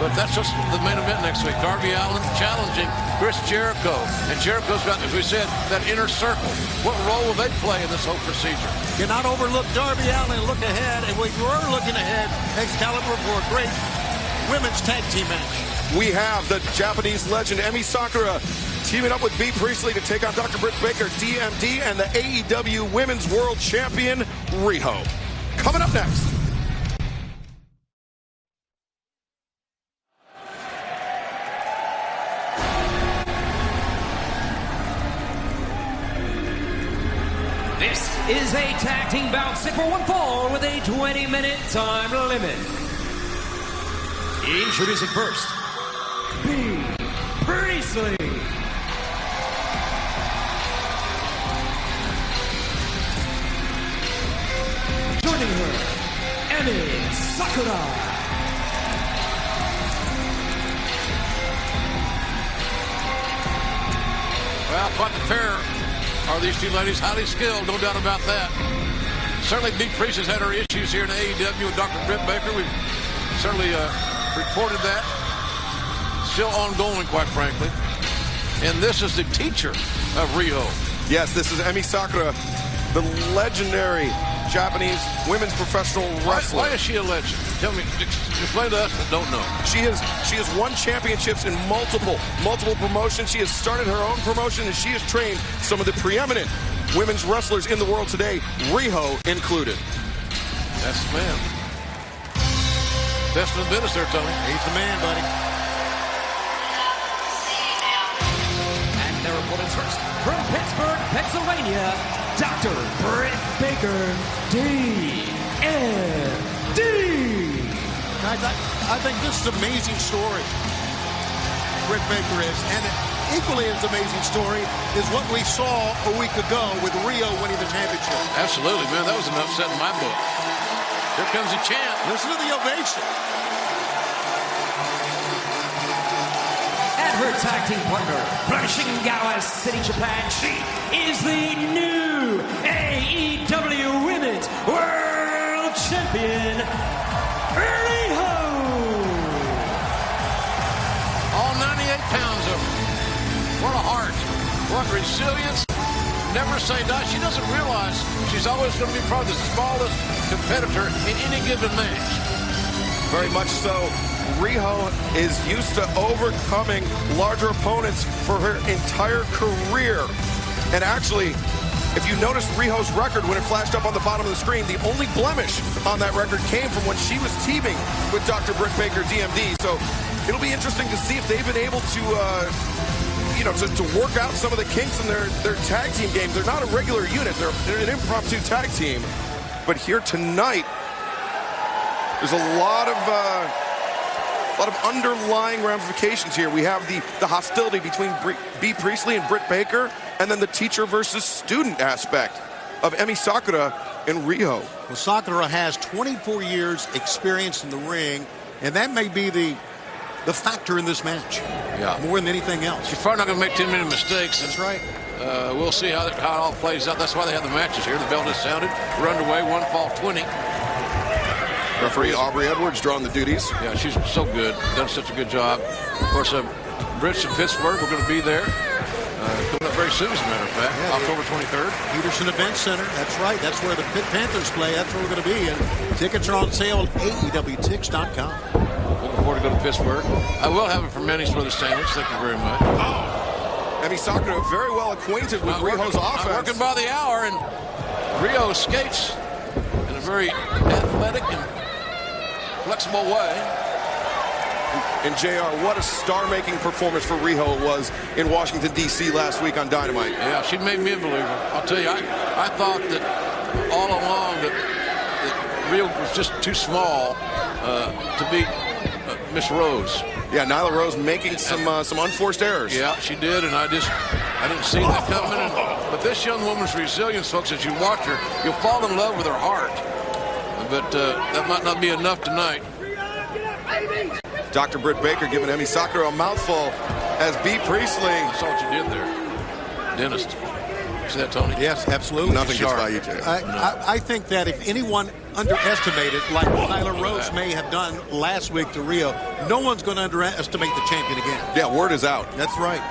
But that's just the main event next week. Darby Allin challenging Chris Jericho. And Jericho's got, as we said, that inner circle. What role will they play in this whole procedure? Cannot overlook Darby Allin. Look ahead. And we were looking ahead, Excalibur, for a great women's tag team match. We have the Japanese legend Emi Sakura teaming up with Bea Priestley to take on Dr. Britt Baker, DMD, and the AEW Women's World Champion, Riho. Coming up next. This is a tag team bout set for one fall with a 20-minute time limit. Introducing first, Bea Priestley. Joining her, Emi Sakura. Well, quite the pair are these two ladies. Highly skilled, no doubt about that. Certainly, Bea Priestley has had her issues here in AEW with Dr. Britt Baker. We've certainly reported that. Still ongoing, quite frankly. And this is the teacher of Riho. Yes, this is Emi Sakura, the legendary Japanese women's professional wrestler. Why is she a legend? Tell me, explain to us that don't know. She has won championships in multiple promotions. She has started her own promotion, and she has trained some of the preeminent women's wrestlers in the world today, Riho included. That's the man. Best in the business there, Tony. He's the man, buddy. And their opponents first, from Pittsburgh, Pennsylvania, Dr. Britt Baker, DMD. I think this is an amazing story. Britt Baker is, and equally as amazing story is what we saw a week ago with Riho winning the championship. Absolutely, man. That was an upset in my book. Here comes the champ. Listen to the ovation. And her tag team partner, from Shingawa City, Japan, she is the new AEW Women's World Champion, Riho. All 98 pounds of her. What a heart. What resilience. Never say die. She doesn't realize she's always going to be probably the smallest competitor in any given match. Very much so. Riho is used to overcoming larger opponents for her entire career. And actually, if you noticed Riho's record when it flashed up on the bottom of the screen, the only blemish on that record came from when she was teaming with Dr. Britt Baker, DMD. So it'll be interesting to see if they've been able to to work out some of the kinks in their tag team game. They're not a regular unit. They're an impromptu tag team. But here tonight, there's a lot of underlying ramifications here. We have the hostility between Bea Priestley and Britt Baker, and then the teacher versus student aspect of Emi Sakura and Riho. Well, Sakura has 24 years experience in the ring, and that may be the factor in this match. Yeah. More than anything else. She's probably not going to make too many mistakes. That's right. We'll see how it all plays out. That's why they have the matches here. The bell just sounded. We're underway. One fall 20. Referee Aubrey Edwards drawing the duties. Yeah, she's so good. Done such a good job. Of course, Brits in Pittsburgh, we're going to be there. Coming up very soon, as a matter of fact, October 23rd. Peterson Event Center. That's right. That's where the Pitt Panthers play. That's where we're going to be. And tickets are on sale at AEWTix.com. Looking forward to go to Pittsburgh. I will have it for Manny's for the sandwich. Thank you very much. Emi Sakura very well acquainted with Riho's offense. I'm working by the hour, and Riho skates in a very athletic and flexible way. And JR, what a star-making performance for Riho it was in Washington, D.C. last week on Dynamite. Yeah, she made me a believer. I'll tell you, I thought that all along that Riho was just too small to beat Miss Rose. Yeah, Nyla Rose making some unforced errors. Yeah, she did, and I didn't see that coming. But this young woman's resilience, folks, as you watch her, you'll fall in love with her heart. But that might not be enough tonight. Dr. Britt Baker giving Emi Sakura a mouthful as B. Priestley. I saw what you did there. Dentist. See that, Tony? Yes, absolutely. Nothing gets by you, Jay. I think that if anyone underestimated, like Nyla Rose may have done last week to Riho, no one's going to underestimate the champion again. Yeah, word is out. That's right.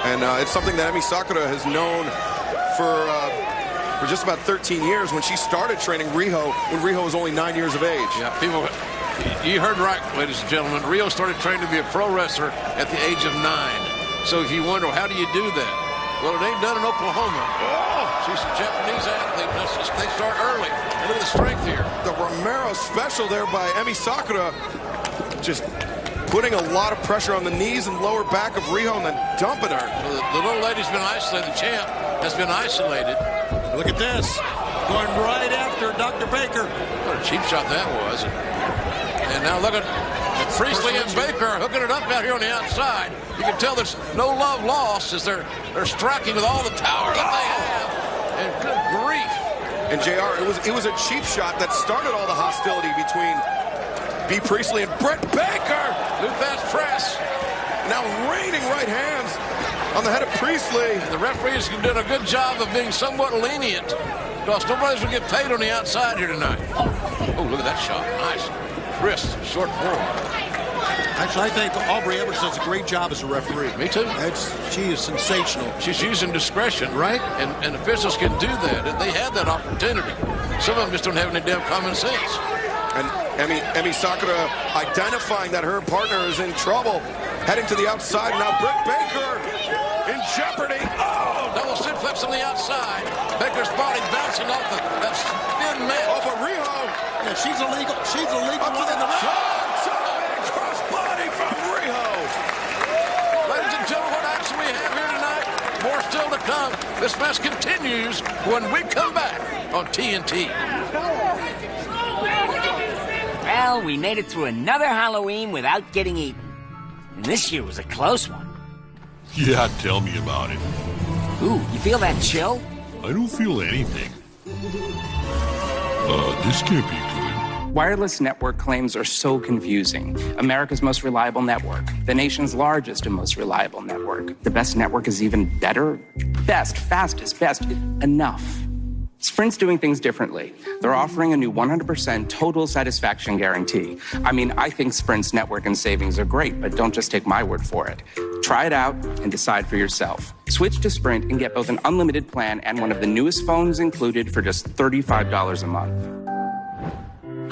And it's something that Emi Sakura has known for just about 13 years when she started training Riho when Riho was only 9 years of age. Yeah, people... You heard right, ladies and gentlemen. Riho started training to be a pro wrestler at the age of 9. So if you wonder, how do you do that? Well, it ain't done in Oklahoma. She's a Japanese athlete. They start early. And look at the strength here. The Romero special there by Emi Sakura. Just putting a lot of pressure on the knees and lower back of Riho and then dumping her. So the little lady's been isolated. The champ has been isolated. Look at this. Going right after Dr. Baker. What a cheap shot that was. And now look at Priestley and Baker hooking it up out here on the outside. You can tell there's no love lost as they're striking with all the power that they have. And good grief. And JR, it was a cheap shot that started all the hostility between B. Priestley and Britt Baker. Lou fast press. Now raining right hands on the head of Priestley. And the referees are doing a good job of being somewhat lenient because nobody's going to get paid on the outside here tonight. Oh, look at that shot. Nice. Wrist, short form. Actually, I think Aubrey Edwards does a great job as a referee. Me too. She is sensational. She's using discretion. Right. And officials can do that. And they have that opportunity. Some of them just don't have any damn common sense. And Emi Sakura identifying that her partner is in trouble. Heading to the outside. Now Britt Baker in jeopardy. Oh! Double suplex on the outside. Baker's body bouncing off that thin mat. Oh, but Riho. Yeah, she's illegal. She's illegal. Up to the cross body from Riho. Ladies and gentlemen, what action we have here tonight? More still to come. This match continues when we come back on TNT. Well, we made it through another Halloween without getting eaten. And this year was a close one. Yeah, tell me about it. Ooh, you feel that chill? I don't feel anything. This can't be good. Wireless network claims are so confusing. America's most reliable network. The nation's largest and most reliable network. The best network is even better. Best, fastest, best. Enough. Sprint's doing things differently. They're offering a new 100% total satisfaction guarantee. I mean, I think Sprint's network and savings are great, but don't just take my word for it. Try it out and decide for yourself. Switch to Sprint and get both an unlimited plan and one of the newest phones included for just $35 a month.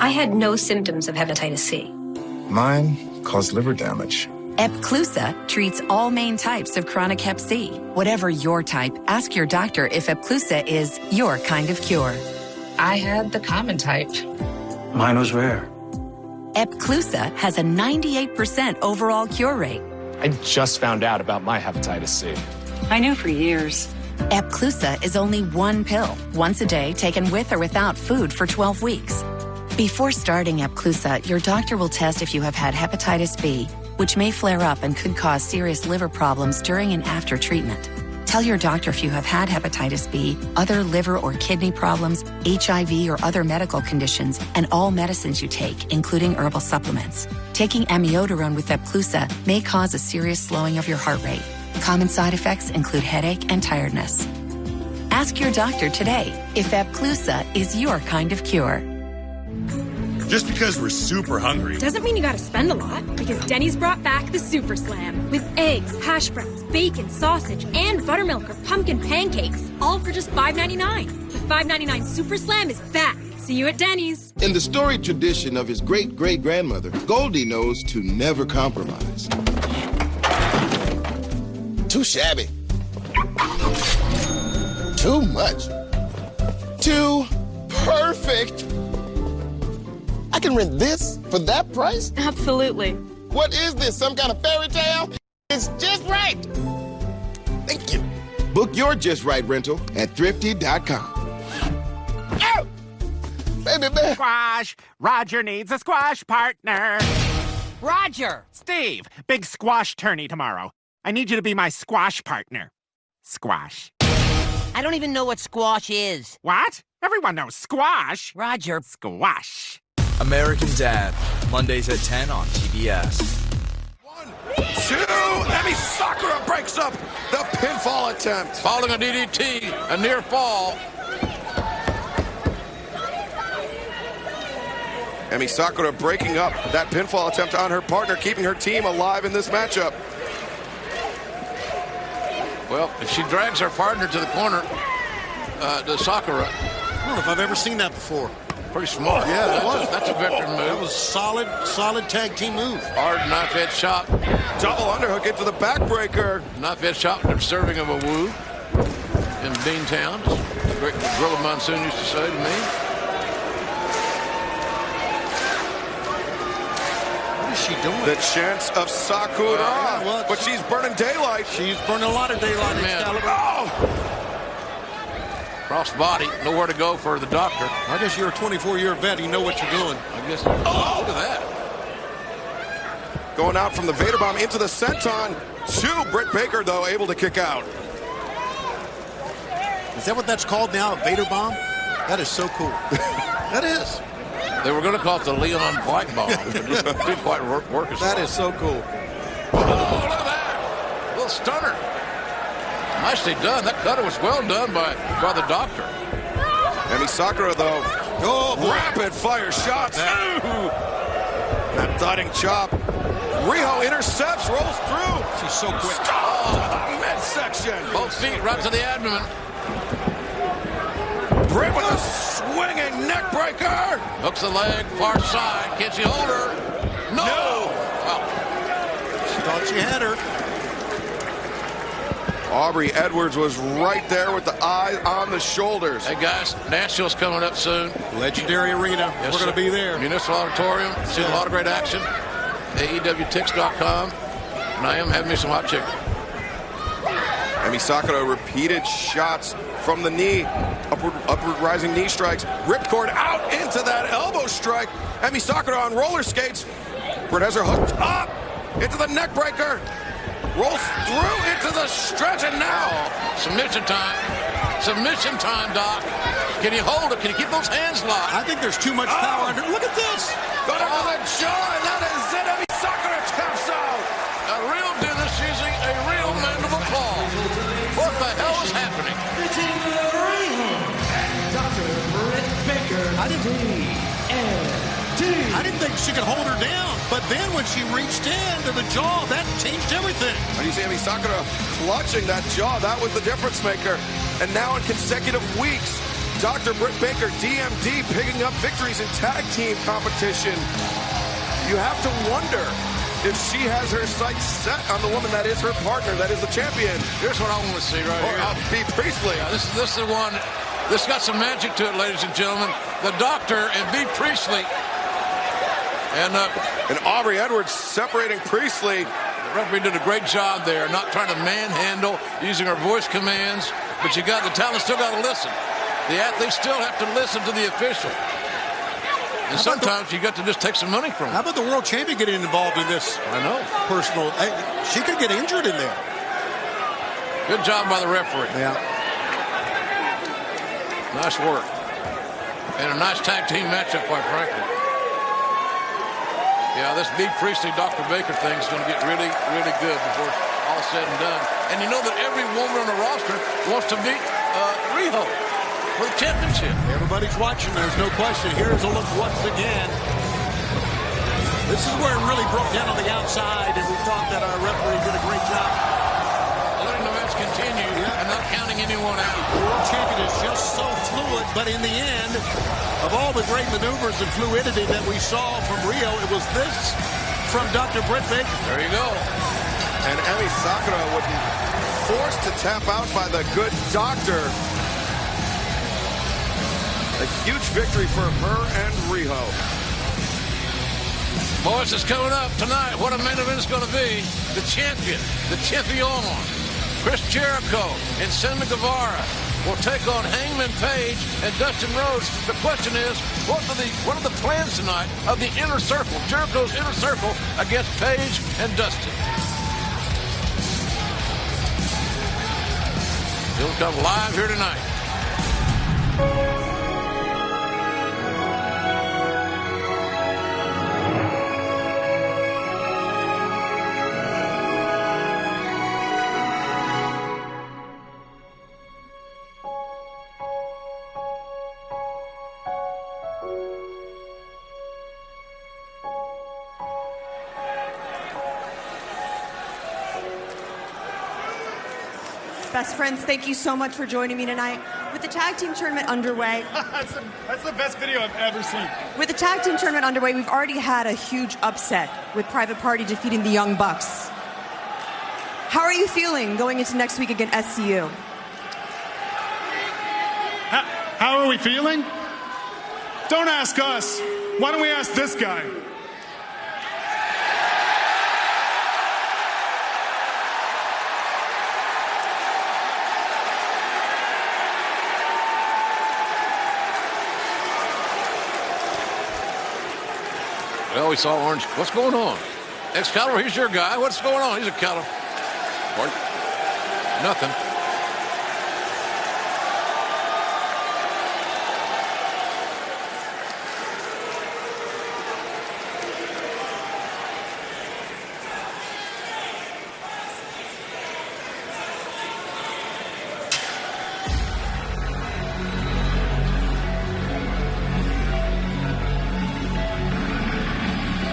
I had no symptoms of hepatitis C. Mine caused liver damage. Epclusa treats all main types of chronic hep C. Whatever your type, ask your doctor if Epclusa is your kind of cure. I had the common type. Mine was rare. Epclusa has a 98% overall cure rate. I just found out about my hepatitis C. I knew for years. Epclusa is only one pill, once a day, taken with or without food for 12 weeks. Before starting Epclusa, your doctor will test if you have had hepatitis B, which may flare up and could cause serious liver problems during and after treatment. Tell your doctor if you have had hepatitis B, other liver or kidney problems, HIV or other medical conditions, and all medicines you take, including herbal supplements. Taking amiodarone with Epclusa may cause a serious slowing of your heart rate. Common side effects include headache and tiredness. Ask your doctor today if Epclusa is your kind of cure. just because we're super hungry. Doesn't mean you gotta spend a lot, because Denny's brought back the Super Slam with eggs, hash browns, bacon, sausage, and buttermilk or pumpkin pancakes, all for just $5.99. The $5.99 Super Slam is back. See you at Denny's. In the storied tradition of his great-great-grandmother, Goldie knows to never compromise. Too shabby. Too much. Too perfect. I can rent this for that price? Absolutely. What is this, some kind of fairy tale? It's just right. Thank you. Book your Just Right rental at Thrifty.com. Ow! Baby bear. Squash. Roger needs a squash partner. Roger. Steve, big squash tourney tomorrow. I need you to be my squash partner. Squash. I don't even know what squash is. What? Everyone knows squash. Roger. Squash. American Dad, Mondays at 10 on TBS. 1, 2, Emi Sakura breaks up the pinfall attempt. Following a DDT, a near fall. Emi Sakura breaking up that pinfall attempt on her partner, keeping her team alive in this matchup. Well, she drags her partner to the corner, to Sakura. I don't know if I've ever seen that before. Pretty smart. Yeah, that was. That's a veteran move. That was solid tag team move. Hard knife head shot. Double underhook into the backbreaker. Knife head shot, serving of a woo in Beantown. Great Gorilla Monsoon used to say to me. What is she doing? The chance of Sakura, but she's burning daylight. She's burning a lot of daylight, Excalibur. Oh! Cross body, nowhere to go for the doctor. I guess you're a 24-year vet. You know what you're doing. I guess. Oh, look at that. Going out from the Vader Bomb into the senton. Britt Baker, though, able to kick out. Is that what that's called now, a Vader Bomb? That is so cool. That is. They were going to call it the Leon White Bomb, but it didn't quite work as well. That is so cool. Oh, look at that. A little stunner. Nicely done. That cutter was well done by the doctor. Emi Sakura, though. Oh, rapid fire shots. That thudding chop. Riho intercepts, rolls through. She's so quick. Midsection. Both feet right to the abdomen. Britt with a swinging neck breaker. Hooks the leg, far side. Can she hold her? No. Oh. She thought she had her. Aubrey Edwards was right there with the eye on the shoulders. Hey, guys, Nashville's coming up soon. Legendary Arena. Yes, we're going to be there. Municipal Auditorium. See a lot of great action. AEWTix.com. And I am having me some hot chicken. Emi Sakura, repeated shots from the knee. Upward rising knee strikes. Ripcord out into that elbow strike. Emi Sakura on roller skates. Britt has her hooked up into the neck breaker. Rolls through into the stretch, and now submission time. Submission time, Doc. Can you hold it? Can you keep those hands locked? I think there's too much power under. Look at this. Going over the jaw, and that is it. Emi Sakura taps out. A real dentist using a real mandible claw. What the hell is happening? Hitting the ring, Dr. Britt Baker. I didn't think she could hold her down, but then when she reached into the jaw, that changed everything. And you see Emi Sakura clutching that jaw. That was the difference maker. And now in consecutive weeks, Dr. Britt Baker, DMD, picking up victories in tag team competition. You have to wonder if she has her sights set on the woman that is her partner, that is the champion. Here's what I want to see right here. Bea Priestley. Yeah, this is the one. This got some magic to it, ladies and gentlemen. The doctor and Bea Priestley. And Aubrey Edwards separating Priestley. The referee did a great job there, not trying to manhandle, using her voice commands. But the talent still got to listen. The athletes still have to listen to the official. And sometimes you got to just take some money from them. How about the world champion getting involved in this? I know. Personal. She could get injured in there. Good job by the referee. Yeah. Nice work. And a nice tag team matchup, quite frankly. Yeah, this Bea Priestley, Dr. Baker thing is going to get really, really good before it's all said and done. And you know that every woman on the roster wants to beat Riho for the championship. Everybody's watching. There's no question. Here's a look once again This is where it really broke down on the outside, and we thought that our referee did a great job. Letting the match continue and not counting anyone out. The world champion is just so fluid, but in the end, of all the great maneuvers and fluidity that we saw from Rio, it was this from Dr. Britt Baker. There you go. And Emi Sakura would be forced to tap out by the good doctor. A huge victory for her and Riho. Boys, it's coming up tonight. What a main event it's going to be. The champion, Chris Jericho and Sammy Guevara will take on Hangman Page and Dustin Rhodes. The question is, what are the plans tonight of the Inner Circle, Jericho's Inner Circle against Page and Dustin? It'll come live here tonight. Best friends, thank you so much for joining me tonight. With the tag team tournament underway... that's the best video I've ever seen. With the tag team tournament underway, we've already had a huge upset with Private Party defeating the Young Bucks. How are you feeling going into next week against SCU? How are we feeling? Don't ask us. Why don't we ask this guy? Well, we saw Orange. What's going on? Excalibur, he's your guy. What's going on? He's a Excalibur. Nothing.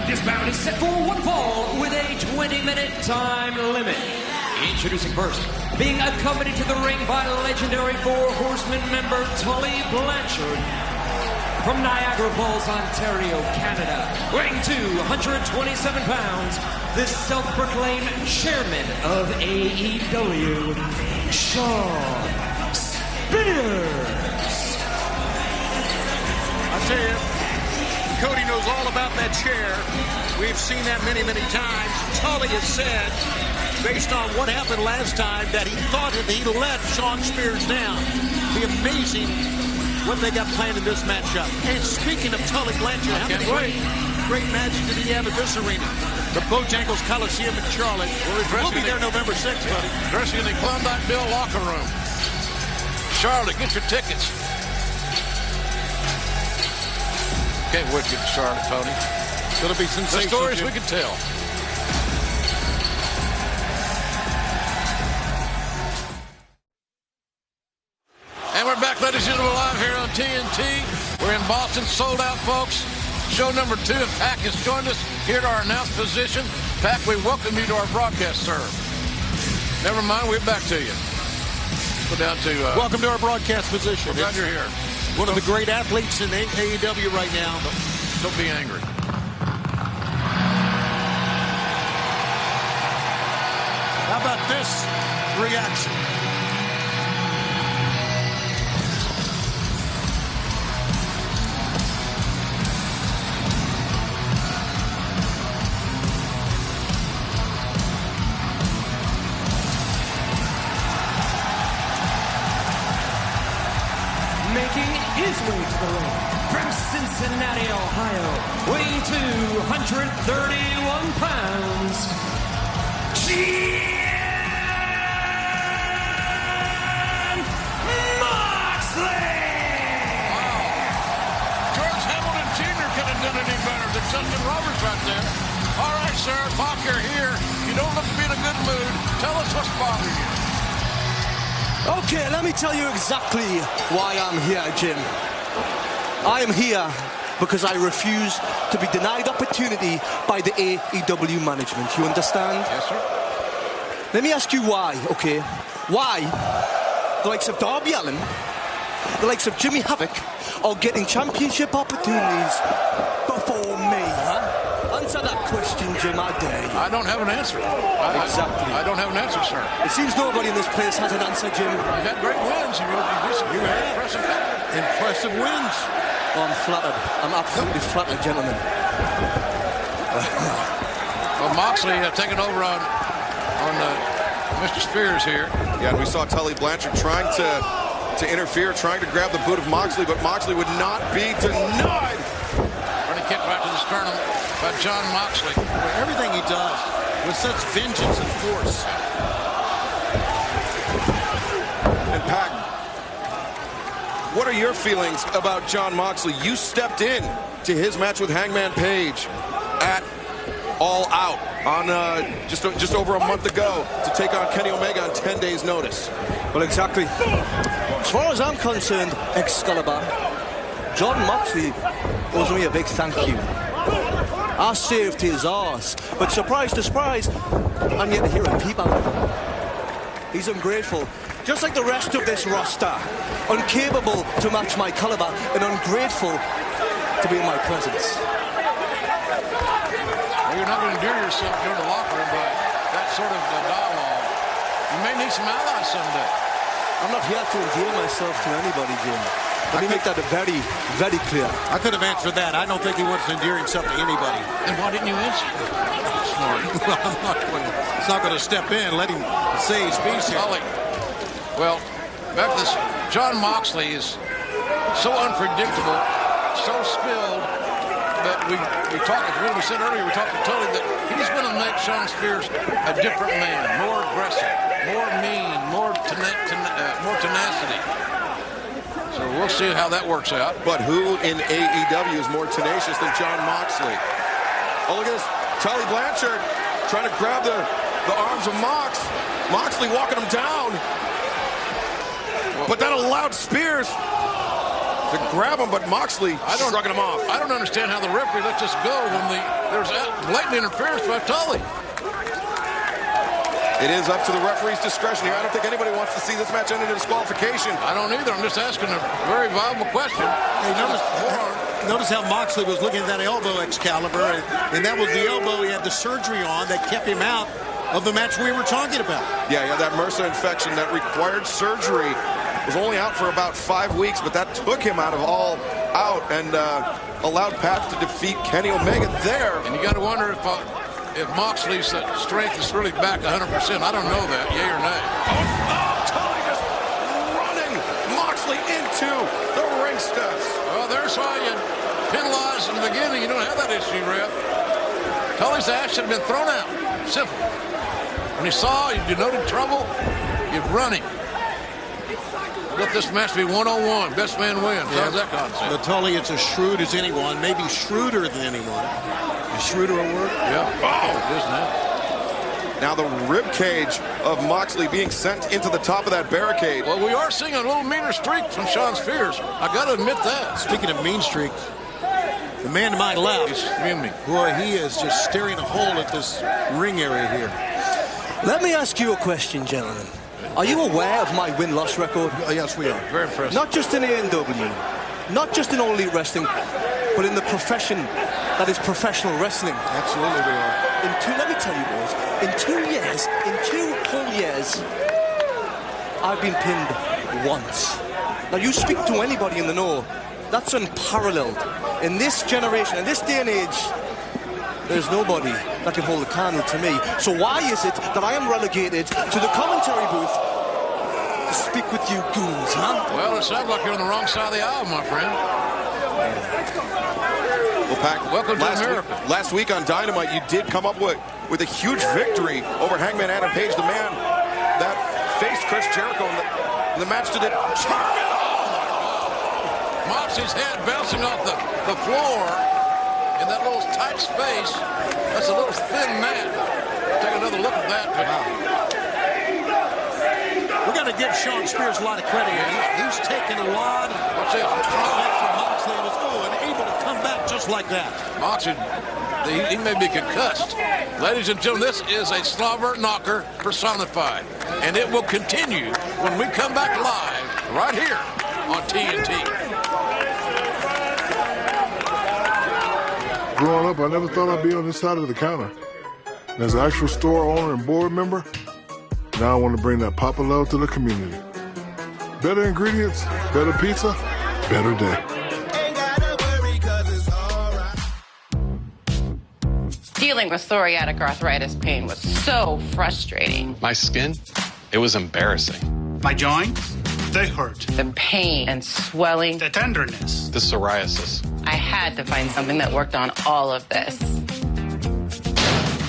This bout is set for one fall with a 20-minute time limit. Introducing first, being accompanied to the ring by legendary Four Horsemen member Tully Blanchard. From Niagara Falls, Ontario, Canada, weighing 227 pounds, this self-proclaimed chairman of AEW, Shawn Spears. I'll tell you, Cody knows all about that chair. We've seen that many, many times. Tully has said, based on what happened last time, that he thought that he let Shawn Spears down. It'd be amazing what they got planned in this matchup. And speaking of Tully Blanchard, how many great matches did he have at this arena? The Bojangles Coliseum in Charlotte. We'll be there November 6th, buddy. Dressing in the Klondike Bill locker room. Charlotte, get your tickets. Can't wait to get to Charlotte, Tony. It's going to be sensational. The stories we can tell. And we're back, ladies and gentlemen, live here on TNT. We're in Boston, sold out, folks. Show number 2, and Pac has joined us here to our announced position. Pac, we welcome you to our broadcast, sir. Never mind, we're back to you. Go down to... welcome to our broadcast position. We're glad you're here. One of the great athletes in AEW right now. Don't be angry. How about this reaction? Making his way to the ring from Cincinnati, Ohio, weighing 231 pounds, Jon Moxley! Wow. George Hamilton Jr. could have done any better than Justin Roberts right there. All right, sir, Pac, you're here. You don't look to be in a good mood. Tell us what's bothering you. Okay, let me tell you exactly why I'm here, Jim. I am here because I refuse to be denied opportunity by the AEW management. You understand? Yes, sir. Let me ask you why, okay? Why the likes of Darby Allin, the likes of Jimmy Havoc are getting championship opportunities before me, huh? Answer that question, Jim, I dare you. I don't have an answer. Exactly. I don't have an answer, sir. It seems nobody in this place has an answer, Jim. You've had great wins. You had impressive wins. Oh, I'm flattered. I'm absolutely flattered, gentlemen. Well, Moxley taking over on Mr. Spears here. Yeah, and we saw Tully Blanchard trying to interfere, trying to grab the boot of Moxley, but Moxley would not be denied. Running kick right to the sternum by Jon Moxley. Everything he does with such vengeance and force. And Pac, what are your feelings about Jon Moxley? You stepped in to his match with Hangman Page at All Out on just over a month ago to take on Kenny Omega on 10 days' notice. Well, exactly. As far as I'm concerned, Excalibur, Jon Moxley owes me a big thank you. I saved his arse, but surprise to surprise, I'm yet to hear a peep out of him. He's ungrateful, just like the rest of this roster. Incapable to match my caliber and ungrateful to be in my presence. Well, you're not going to endear yourself during the locker room by that sort of dialogue. You may need some allies someday. I'm not here to endear myself to anybody, Jim. Let me make that very, very clear. I could have answered that. I don't think he wants to endear himself to anybody. Then why didn't you answer? Sorry. It's not going to step in. Let him say his piece here. Well, back to this. Jon Moxley is so unpredictable, so skilled, that we talked, when we said earlier, we talked to Tully that he's going to make Shawn Spears a different man, more aggressive, more mean, more tenacity. So we'll see how that works out. But who in AEW is more tenacious than Jon Moxley? Oh, look at this. Tully Blanchard trying to grab the arms of Mox. Moxley walking him down. But that allowed Spears to grab him, but Moxley shrugging him off. I don't understand how the referee let this go when there's blatant interference by Tully. It is up to the referee's discretion here. I don't think anybody wants to see this match end in disqualification. I don't either. I'm just asking a very viable question. Hey, notice how Moxley was looking at that elbow, Excalibur, and that was the elbow he had the surgery on that kept him out of the match we were talking about. Yeah, that MRSA infection that required surgery. Was only out for about 5 weeks, but that took him out of All Out and allowed Pat to defeat Kenny Omega there. And you got to wonder if Moxley's strength is really back 100%. I don't know that, yay or nay. Tully just running Moxley into the ring steps. Well, there's why you penalize in the beginning. You don't have that issue, ref. Tully's ass should have been thrown out. Simple. When he saw you denoted trouble, you run him. Let this match be one-on-one. Best man wins. How's that concept? But Tully, it's as shrewd as anyone, maybe shrewder than anyone. Is shrewder a word? Yeah. Oh, it is now. Now the rib cage of Moxley being sent into the top of that barricade. Well, we are seeing a little meaner streak from Shawn Spears. I got to admit that. Speaking of mean streaks, the man to my left, he's fuming. Boy, he is just staring a hole at this ring area here. Let me ask you a question, gentlemen. Are you aware of my win-loss record? Yes, we are. Very impressive. Not just in AEW, not just in All Elite Wrestling, but in the profession that is professional wrestling. Absolutely we are. Let me tell you, boys, in 2 whole years, I've been pinned once. Now, you speak to anybody in the know, that's unparalleled. In this generation, in this day and age, there's nobody that can hold a candle to me. So why is it that I am relegated to the commentary booth to speak with you goons, huh? Well, it sounds like you're on the wrong side of the aisle, my friend. Well, Pac, welcome to America. Last week on Dynamite, you did come up with a huge victory over Hangman Adam Page, the man that faced Chris Jericho in the match to the Moxie's head bouncing off the floor. In that little tight space, that's a little thin mat. Take another look at that. We've got to give Shawn Spears a lot of credit here. He's taken a lot of offense from Moxley and was and able to come back just like that. Moxley, he may be concussed. Ladies and gentlemen, this is a slobber knocker personified. And it will continue when we come back live right here on TNT. Growing up, I never thought I'd be on this side of the counter. And as an actual store owner and board member, now I want to bring that Papa love to the community. Better ingredients, better pizza, better day. Dealing with psoriatic arthritis pain was so frustrating. My skin, it was embarrassing. My joints, they hurt. The pain and swelling. The tenderness. The psoriasis. I had to find something that worked on all of this.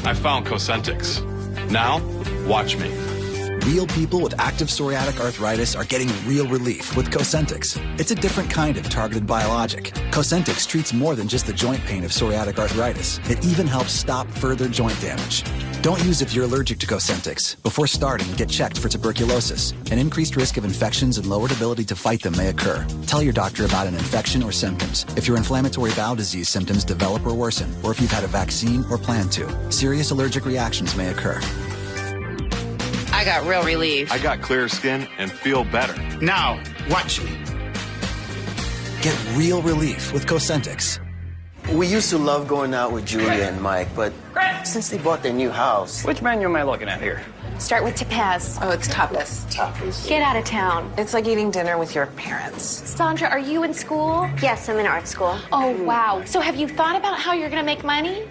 I found Cosentix. Now, watch me. Real people with active psoriatic arthritis are getting real relief with Cosentix. It's a different kind of targeted biologic. Cosentix treats more than just the joint pain of psoriatic arthritis. It even helps stop further joint damage. Don't use if you're allergic to Cosentix. Before starting, get checked for tuberculosis. An increased risk of infections and lowered ability to fight them may occur. Tell your doctor about an infection or symptoms. If your inflammatory bowel disease symptoms develop or worsen, or if you've had a vaccine or plan to, serious allergic reactions may occur. I got real relief. I got clear skin and feel better. Now, watch me. Get real relief with Cosentix. We used to love going out with Julia and Mike, but since they bought their new house... Which menu am I looking at here? Start with Topaz. Oh, it's tapas. Tapas. Get out of town. It's like eating dinner with your parents. Sandra, are you in school? Yes, I'm in art school. Oh, wow. So have you thought about how you're going to make money?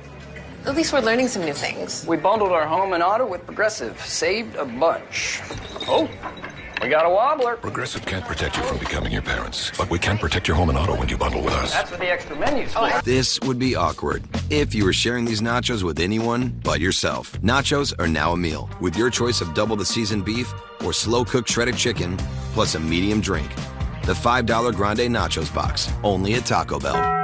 At least we're learning some new things. We bundled our home and auto with Progressive. Saved a bunch. Oh, we got a wobbler. Progressive can't protect you from becoming your parents, but we can protect your home and auto when you bundle with us. That's what the extra menu's for. This would be awkward if you were sharing these nachos with anyone but yourself. Nachos are now a meal with your choice of double the seasoned beef or slow-cooked shredded chicken plus a medium drink. The $5 Grande Nachos box, only at Taco Bell.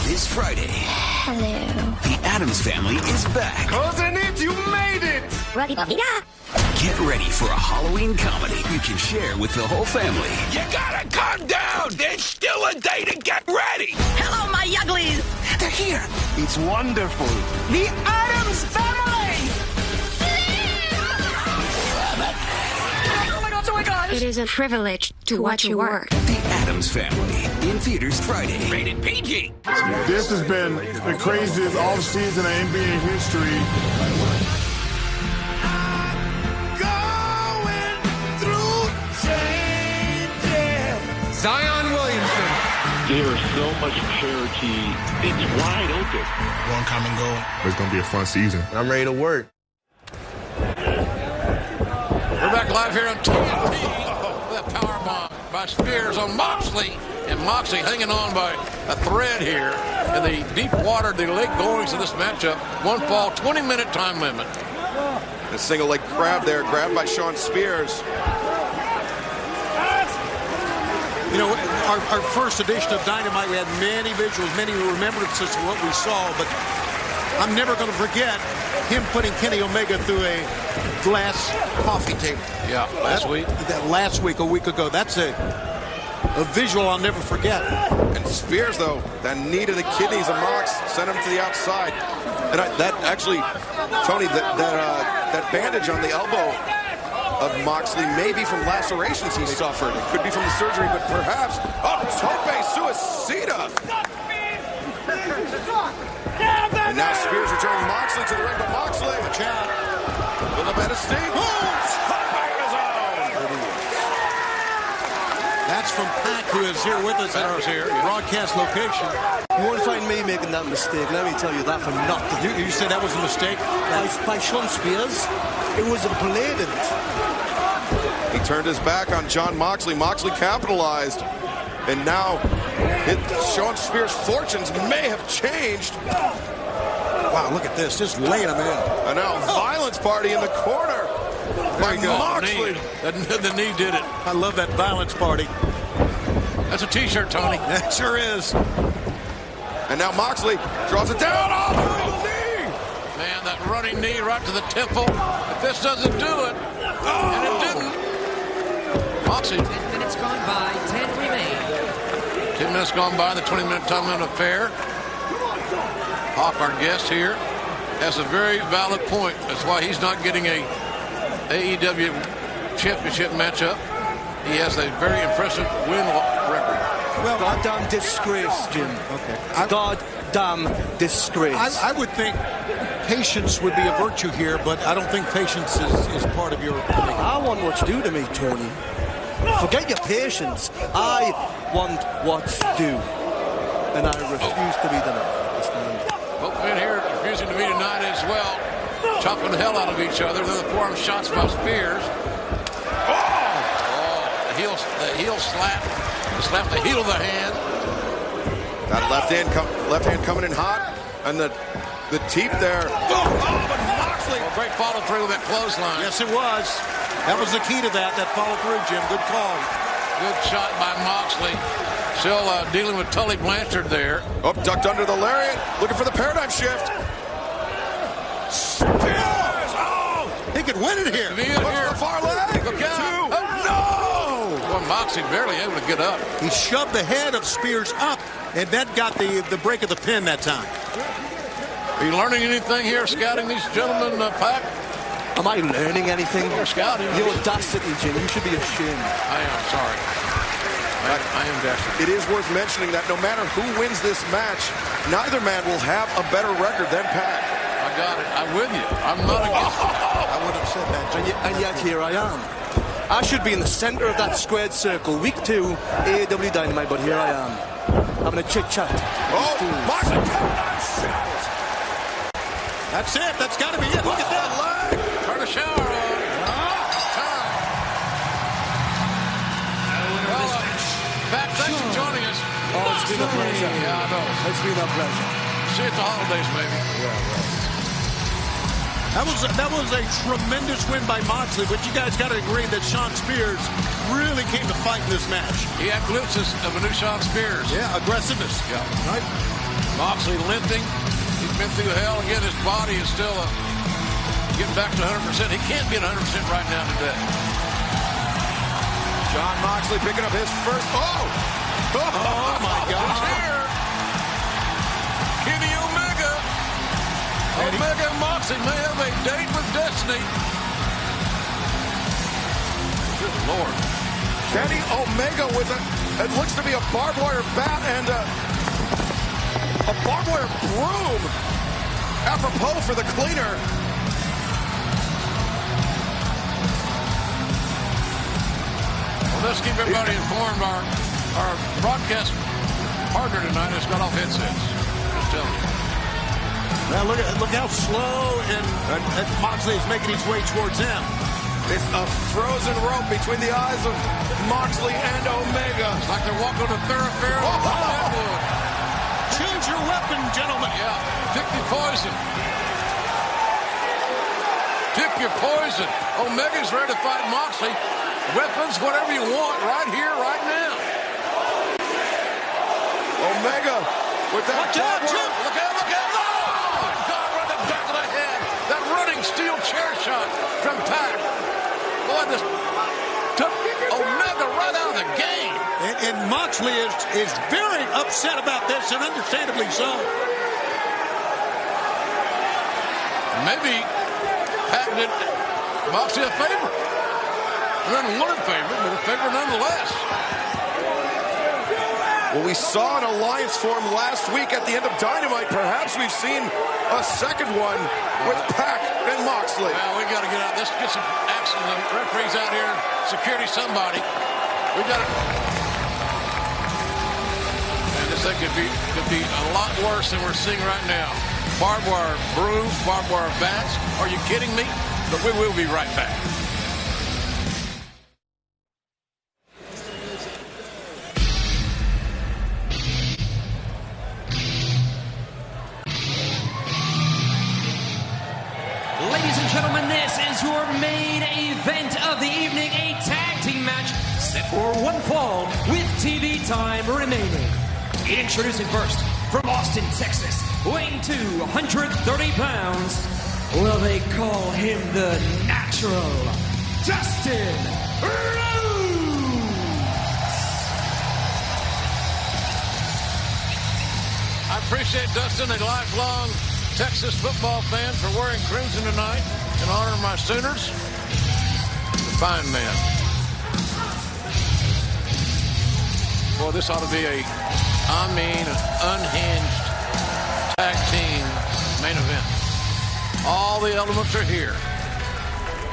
This Friday, Hello. the Addams Family is back. Cousin It, you made it! Get ready for a Halloween comedy you can share with the whole family. You gotta calm down! There's still a day to get ready! Hello, my Yuglies! They're here. It's wonderful. The Addams Family! Oh my God! It is a privilege to watch you work. The Addams Family. In theaters Friday. Rated PG. This has been the craziest offseason in NBA history. Zion Williamson. There is so much parity. It's wide open. One common goal. It's going to be a fun season. I'm ready to work. We're back live here on TNT with a power bomb by Spears on Moxley. And Moxley hanging on by a thread here in the deep water, the late goings of this matchup. One fall, 20-minute time limit. A single leg grab there, grabbed by Shawn Spears. You know, our first edition of Dynamite, we had many visuals, many remembrances of what we saw, but I'm never going to forget him putting Kenny Omega through a glass coffee table. Yeah, last week. That last week, a week ago. That's a visual I'll never forget. And Spears, though, that knee to the kidneys of Mox sent him to the outside. And that actually, Tony, that bandage on the elbow of Moxley may be from lacerations he suffered. It could be from the surgery, but perhaps tope suicida. And now Spears returning Moxley to the ring, but Moxley, watch out. With a bit of steam. That's from Pac, who is here with us at our broadcast location. You won't find me making that mistake, let me tell you that for nothing. You said that was a mistake? By Shawn Spears, it was a blatant. He turned his back on Jon Moxley. Moxley capitalized. And now Shawn Spears' fortunes may have changed. Wow, look at this. Just laying him in. And now violence party in the corner. Very good. Moxley. The knee did it. I love that violence party. That's a T-shirt, Tony. That sure is. And now Moxley draws it down. Oh, knee. Man, that running knee right to the temple. If this doesn't do it, and it didn't. Moxley. 10 minutes gone by, 10 remain. 10 minutes gone by, the 20-minute time limit affair. Hawk, our guest here, has a very valid point. That's why he's not getting a AEW championship matchup. He has a very impressive win record. Well, goddamn disgrace, Jim. Okay. Goddamn disgrace. I would think patience would be a virtue here, but I don't think patience is part of your... I want what's due to me, Tony. Forget your patience. I want what's due. And I refuse to be denied. Both men here refusing to be denied as well. Chopping the hell out of each other. Then the forearm shots by Spears. The heel slap. Slap the heel of the hand. That left hand coming in hot. And the teep there. But Moxley. A great follow through with that clothesline. Yes, it was. That was the key to that follow through, Jim. Good call. Good shot by Moxley. Still dealing with Tully Blanchard there. Oh, ducked under the lariat. Looking for the paradigm shift. Spears! Oh! He could win it here. Look for the far leg. Look out. No! Well, Moxley barely able to get up. He shoved the head of Spears up, and that got the break of the pin that time. Are you learning anything here, scouting these gentlemen, Pac? Am I learning anything? You're scouting. Your audacity, Jim. You should be ashamed. I am sorry. I am desperate. It is worth mentioning that no matter who wins this match, neither man will have a better record than Pac. I got it. I'm with you. I'm not against it. I would have said that. And yet here I am. I should be in the center of that squared circle. Week 2, AEW Dynamite, but here I am. Having a chit-chat. Oh, Moxley. That's it. That's got to be it. Look at that leg. Turn the shower on. Pat, thanks for joining us. Oh, it's been a pleasure. Yeah, I know. It's been a pleasure. See you at the holidays, maybe. Yeah, right. That was a tremendous win by Moxley, but you guys got to agree that Shawn Spears really came to fight in this match. He had glimpses of a new Shawn Spears. Yeah, aggressiveness. Yeah. Right. Moxley limping. He's been through hell. Again, his body is still getting back to 100%. He can't be at 100% right now today. Jon Moxley picking up his first. Oh my God. Here. Kenny Omega. Omega and Moxley may have a date with destiny. Good Lord. Kenny Omega with it looks to be a barbed wire bat and a barbed wire broom. Apropos for the cleaner. Well, let's keep everybody informed. Our broadcast partner tonight has got off headsets. Just telling you. Now look how slow and Moxley is making his way towards him. It's a frozen rope between the eyes of Moxley and Omega. It's like they're walking on a thoroughfare on Hollywood. Choose your weapon, gentlemen. Yeah, pick your poison. Pick your poison. Omega's ready to fight Moxley. Weapons, whatever you want, right here, right now. Omega with that. Watch out, Jim. Look out, look out. Oh, my God, right in the back of the head. That running steel chair shot from Pac. Boy, this took Omega right out of the game. And Moxley is very upset about this, and understandably so. Maybe Pac did Moxley a favor. Not one favor, but a favor nonetheless. Well, we saw an alliance form last week at the end of Dynamite. Perhaps we've seen a second one with Pac and Moxley. Well, we got to get out. Let's get some action. The referees out here, security, somebody. We got to. Man, this thing could be a lot worse than we're seeing right now. Barbed wire brooms, barbed wire bats. Are you kidding me? But we will be right back. Ladies and gentlemen, this is your main event of the evening, a tag team match set for one fall with TV time remaining. Introducing first, from Austin, Texas, weighing 230 pounds, well, they call him the Natural, Dustin Rhodes. appreciate Dustin, a lifelong Texas football fan, for wearing crimson tonight in honor of my Sooners. Fine man. Boy, this ought to be an unhinged tag team main event. All the elements are here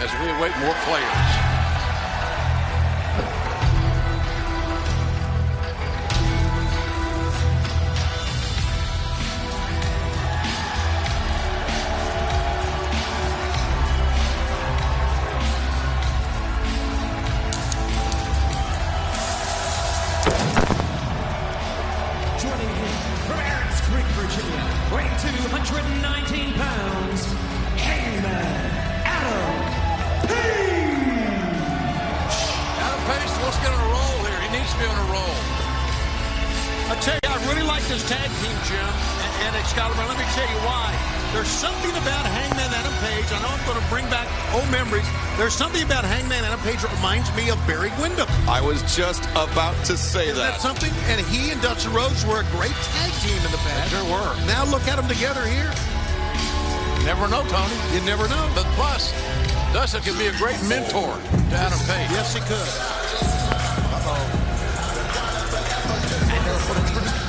as we await more players. There's something about Hangman Adam Page that reminds me of Barry Windham. I was just about to say Isn't that something? And he and Dustin Rhodes were a great tag team in the past. They sure were. Now look at them together here. You never know, Tony. You never know. But plus, Dustin could be a great mentor to Adam Page. Yes, he could.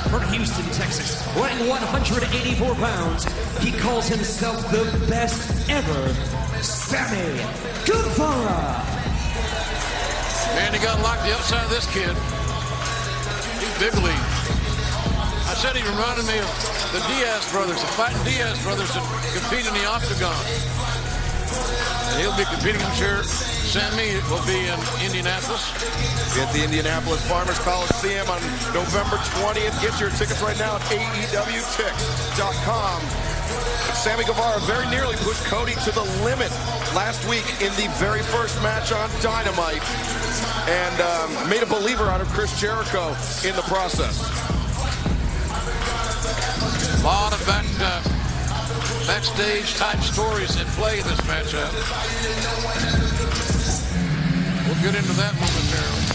From Houston, Texas, weighing 184 pounds, he calls himself the best ever, Sammy Guevara. Man, you gotta like the upside of this kid. He's big league. I said he reminded me of the Diaz brothers, the fighting Diaz brothers that compete in the Octagon. And he'll be competing, I'm sure. Sammy will be in Indianapolis. At the Indianapolis Farmers Coliseum on November 20th. Get your tickets right now at AEWTix.com. Sammy Guevara very nearly pushed Cody to the limit last week in the very first match on Dynamite, and made a believer out of Chris Jericho in the process. A lot of backstage type stories at play in this matchup. We'll get into that momentarily.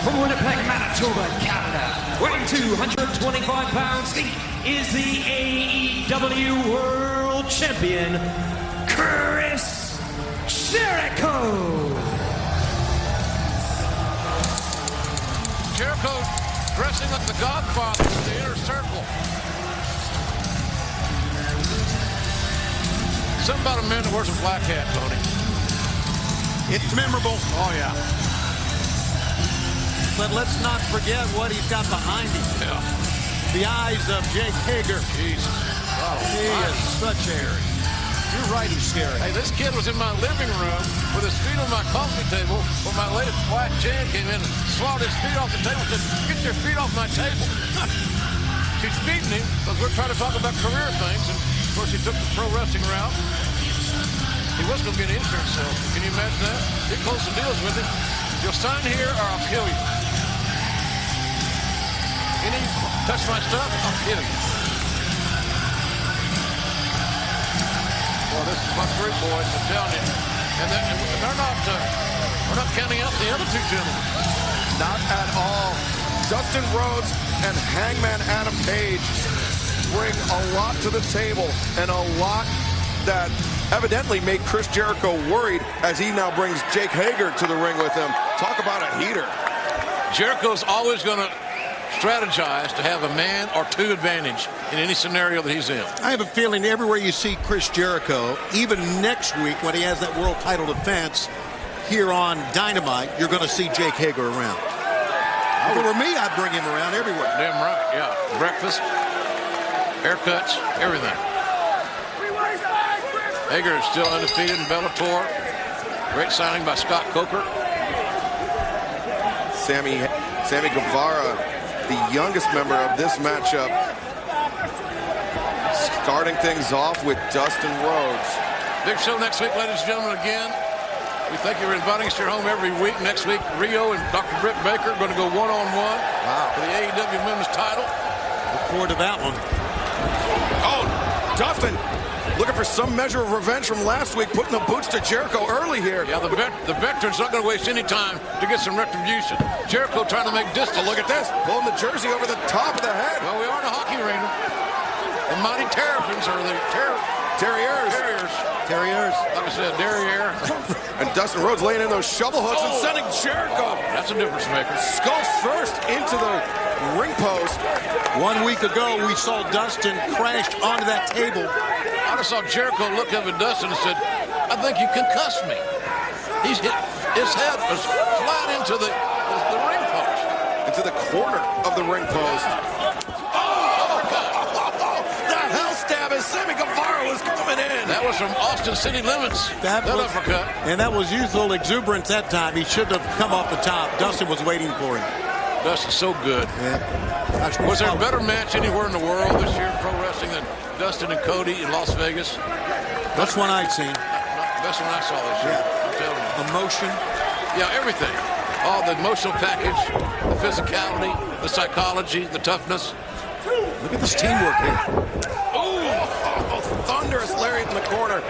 From Winnipeg, Manitoba, Canada, weighing 225 pounds, he is the AEW World Champion, Chris Jericho. Jericho dressing like the Godfather in the Inner Circle. Something about a man that wears a black hat, Tony. It's memorable. Oh, yeah. But let's not forget what he's got behind him. Yeah. The eyes of Jake Hager. Jesus. Oh, he is such Harry. You're right, he's scary. Hey, this kid was in my living room with his feet on my coffee table when my latest wife, Jan, came in and swallowed his feet off the table and said, "Get your feet off my table." She's beating him because we're trying to talk about career things. And, of course, he took the pro wrestling route. He was going to be an insurance salesman. Can you imagine that? Get close to deals with him. You'll sign here or I'll kill you. Any touch my stuff, I'll kill you. Well, this is my three boys, I'm telling you. And they're not, we're not counting out the other two gentlemen. Not at all. Dustin Rhodes and Hangman Adam Page bring a lot to the table, and a lot that evidently made Chris Jericho worried as he now brings Jake Hager to the ring with him. Talk about a heater. Jericho's always going to strategize to have a man or two advantage in any scenario that he's in. I have a feeling everywhere you see Chris Jericho, even next week when he has that world title defense here on Dynamite, you're going to see Jake Hager around. If it were me, I'd bring him around everywhere. Damn right, yeah. Breakfast, haircuts, everything. Hager is still undefeated in Bellator. Great signing by Scott Coker. Sammy Guevara, the youngest member of this matchup, starting things off with Dustin Rhodes. Big show next week, ladies and gentlemen, again. We thank you for inviting us to your home every week. Next week, Rio and Dr. Britt Baker are going to go one-on-one for the AEW Women's title. Look forward to that one. Oh, Dustin looking for some measure of revenge from last week, putting the boots to Jericho early here. Yeah, the veteran's not going to waste any time to get some retribution. Jericho trying to make distance. Oh, look at this, pulling the jersey over the top of the head. Well, we are in a hockey arena. The Mighty Terrapins are the Terriers. Like I said, derriere. And Dustin Rhodes laying in those shovel hooks and sending Jericho. That's a difference maker. Skull first into the ring post. 1 week ago, we saw Dustin crash onto that table. I just saw Jericho look up at Dustin and said, I think you concussed me. His head was flat into the ring post. Into the corner of the ring post. That hell stab as Sammy Guevara was coming in. That was from Austin City Limits. That uppercut. And that was youthful exuberance that time. He shouldn't have come off the top. Dustin was waiting for him. Dustin's so good. Yeah. Was there a better match anywhere in the world this year in pro wrestling than Dustin and Cody in Las Vegas? Best one I'd seen. Best one I saw this year. I'm telling you. Emotion. Yeah, everything. All the emotional package, the physicality, the psychology, the toughness. Look at this teamwork here. Oh, thunderous lariat in the corner.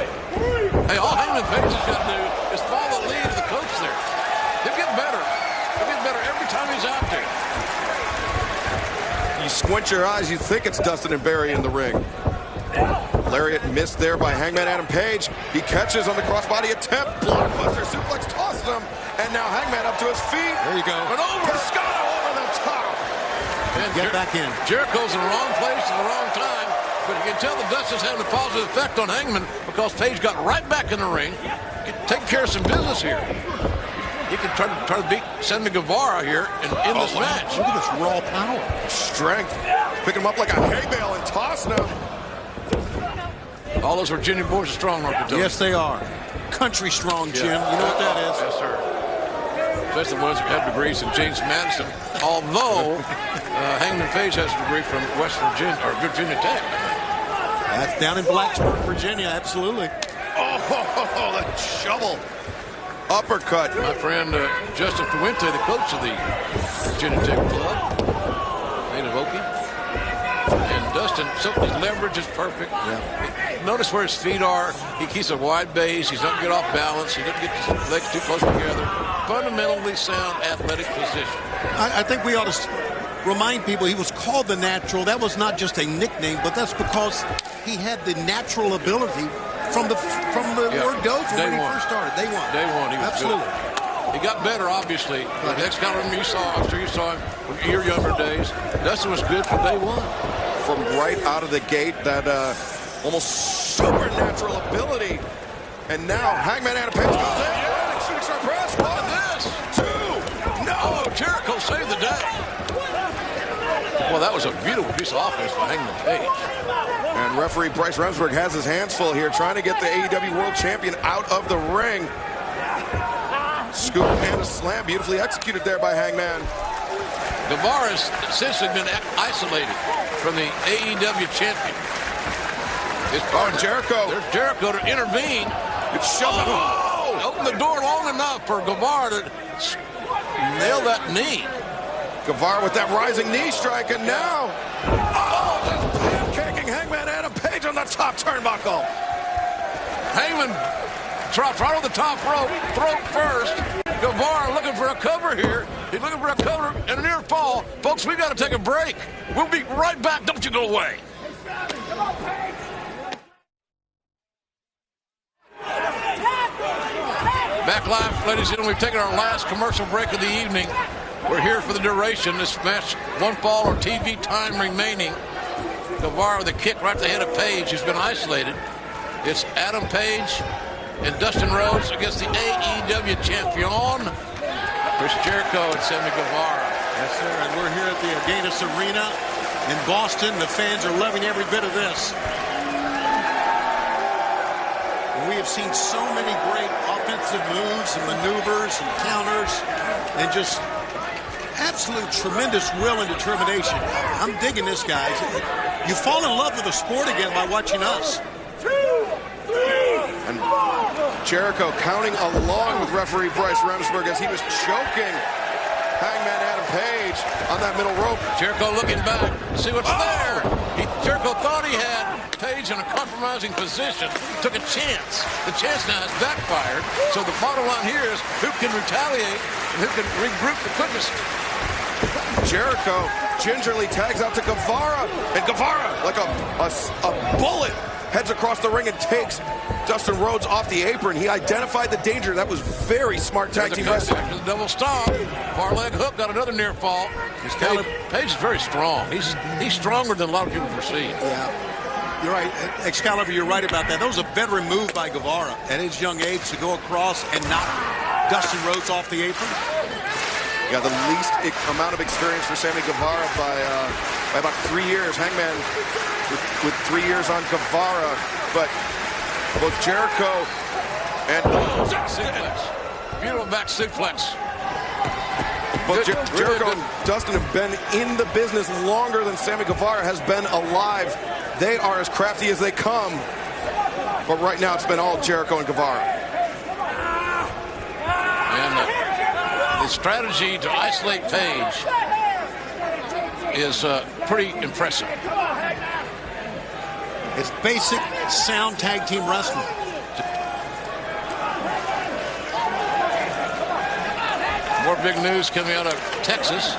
Hey, all Hangman Page has got to do is follow the lead of the coach there. He'll get better. He'll get better every time he's out there. You squint your eyes, you think it's Dustin and Barry in the ring. Lariat missed there by Hangman Adam Page. He catches on the crossbody attempt. Blockbuster suplex tosses him. And now Hangman up to his feet. There you go. And over. Pescado over the top. And Get back in. Jericho's in the wrong place at the wrong time. But you can tell the Dustin's having a positive effect on Hangman because Page got right back in the ring. Take care of some business here. He can try to beat Sammy Guevara here in this match. Look at this raw power. Strength. Picking him up like a hay bale and tossing him. All those Virginia boys are strong, Mark. Yes, they are. Country strong, Jim. Yeah. You know what that is? Yes, sir. Especially the ones that have degrees from James Madison. Although Hangman Page has a degree from West Virginia or Virginia Tech. That's down in Blacksburg, Virginia. Absolutely. Oh, that shovel. Uppercut. My friend Justin Fuente, the coach of the Virginia Tech club, native Okie. And Dustin, so his leverage is perfect. Yeah. Notice where his feet are. He keeps a wide base. He doesn't get off balance. He doesn't get his legs too close together. Fundamentally sound athletic position. I think we ought to remind people he was called the Natural. That was not just a nickname, but that's because he had the natural ability from the word go from when he first started. Day one. Day one, he was absolutely good. He got better, obviously. The next kind of him you saw, I'm sure you saw him in your younger days. Dustin was good from day one. From right out of the gate, that almost supernatural ability. And now Hangman Adam Page goes in. And shoots our press. One, this, two. No, Jericho saved the day. Well, that was a beautiful piece of offense by Hangman Page. And referee Bryce Remsburg has his hands full here, trying to get the AEW World Champion out of the ring. Scoop and a slam, beautifully executed there by Hangman. Guevara's essentially been isolated from the AEW champion. Jericho. There's Jericho to intervene. It's shoved. Open the door long enough for Guevara to nail that knee. Guevara with that rising knee strike, and now, just pancaking Hangman Adam Page on the top turnbuckle. Hangman drops right on the top rope, throat first. Guevara looking for a cover here. He's looking for a cover and a near fall. Folks, we got to take a break. We'll be right back. Don't you go away. Back live, ladies and gentlemen. We've taken our last commercial break of the evening. We're here for the duration. This match, one fall or TV time remaining. Guevara with a kick right to the head of Page, who's been isolated. It's Adam Page and Dustin Rhodes against the AEW champion, Chris Jericho and Sammy Guevara. Yes, sir. And we're here at the Agganis Arena in Boston. The fans are loving every bit of this. And we have seen so many great offensive moves and maneuvers and counters and just absolute tremendous will and determination. I'm digging this, guys. You fall in love with the sport again by watching us. And Jericho counting along with referee Bryce Remsburg as he was choking Hangman Adam Page on that middle rope. Jericho looking back to see what's there. He Jericho thought he had Page in a compromising position, took a chance. The chance now has backfired. So the bottom line here is who can retaliate and who can regroup the quickest. Jericho gingerly tags out to Guevara, and Guevara, like a bullet, heads across the ring and takes Dustin Rhodes off the apron. He identified the danger. That was very smart tag team wrestling. The double stomp. Far leg hook, got another near fall. Page is very strong. He's stronger than a lot of people perceive. Yeah. You're right. Excalibur, you're right about that. That was a veteran move by Guevara at his young age to go across and knock Dustin Rhodes off the apron. Yeah, the least amount of experience for Sammy Guevara by about 3 years. Hangman with 3 years on Guevara, but both Jericho and suplex. Beautiful back suplex. Both Jericho and Dustin have been in the business longer than Sammy Guevara has been alive. They are as crafty as they come, but right now it's been all Jericho and Guevara. And the strategy to isolate Page is pretty impressive. It's basic, sound tag team wrestling. More big news coming out of Texas.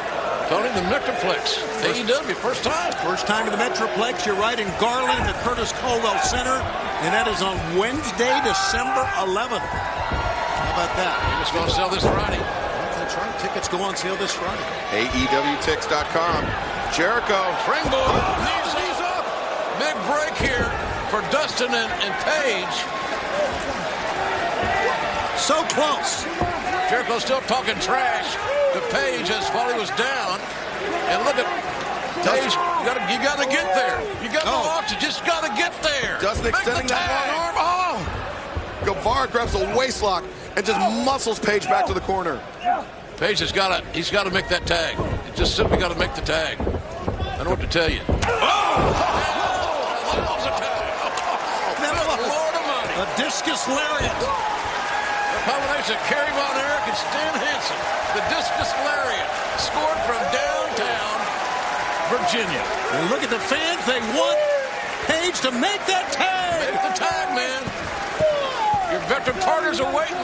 Tony, the Metroplex. AEW, first time. First time in the Metroplex. You're right, in Garland, the Curtis Culwell Center. And that is on Wednesday, December 11th. How about that? We're just going to sell this Friday. That's right. Tickets go on sale this Friday. AEWTix.com. Jericho. Springboard. Knees up. Big break here for Dustin and Page. So close. Jericho still talking trash to Page as while he was down. And look at Page. You got to get there. You got no option. Just got to get there. Dustin extending that long arm. Oh! Guevara grabs the waistlock and just muscles Page back to the corner. Page he's got to make that tag. He just simply got to make the tag. I don't know what to tell you. A discus lariat. A combination of Kerry Von Erich and Stan Hansen. The discus lariat scored from downtown Virginia. And look at the fans. They want Page to make that tag. Make the tag, man. Your veteran partners are waiting.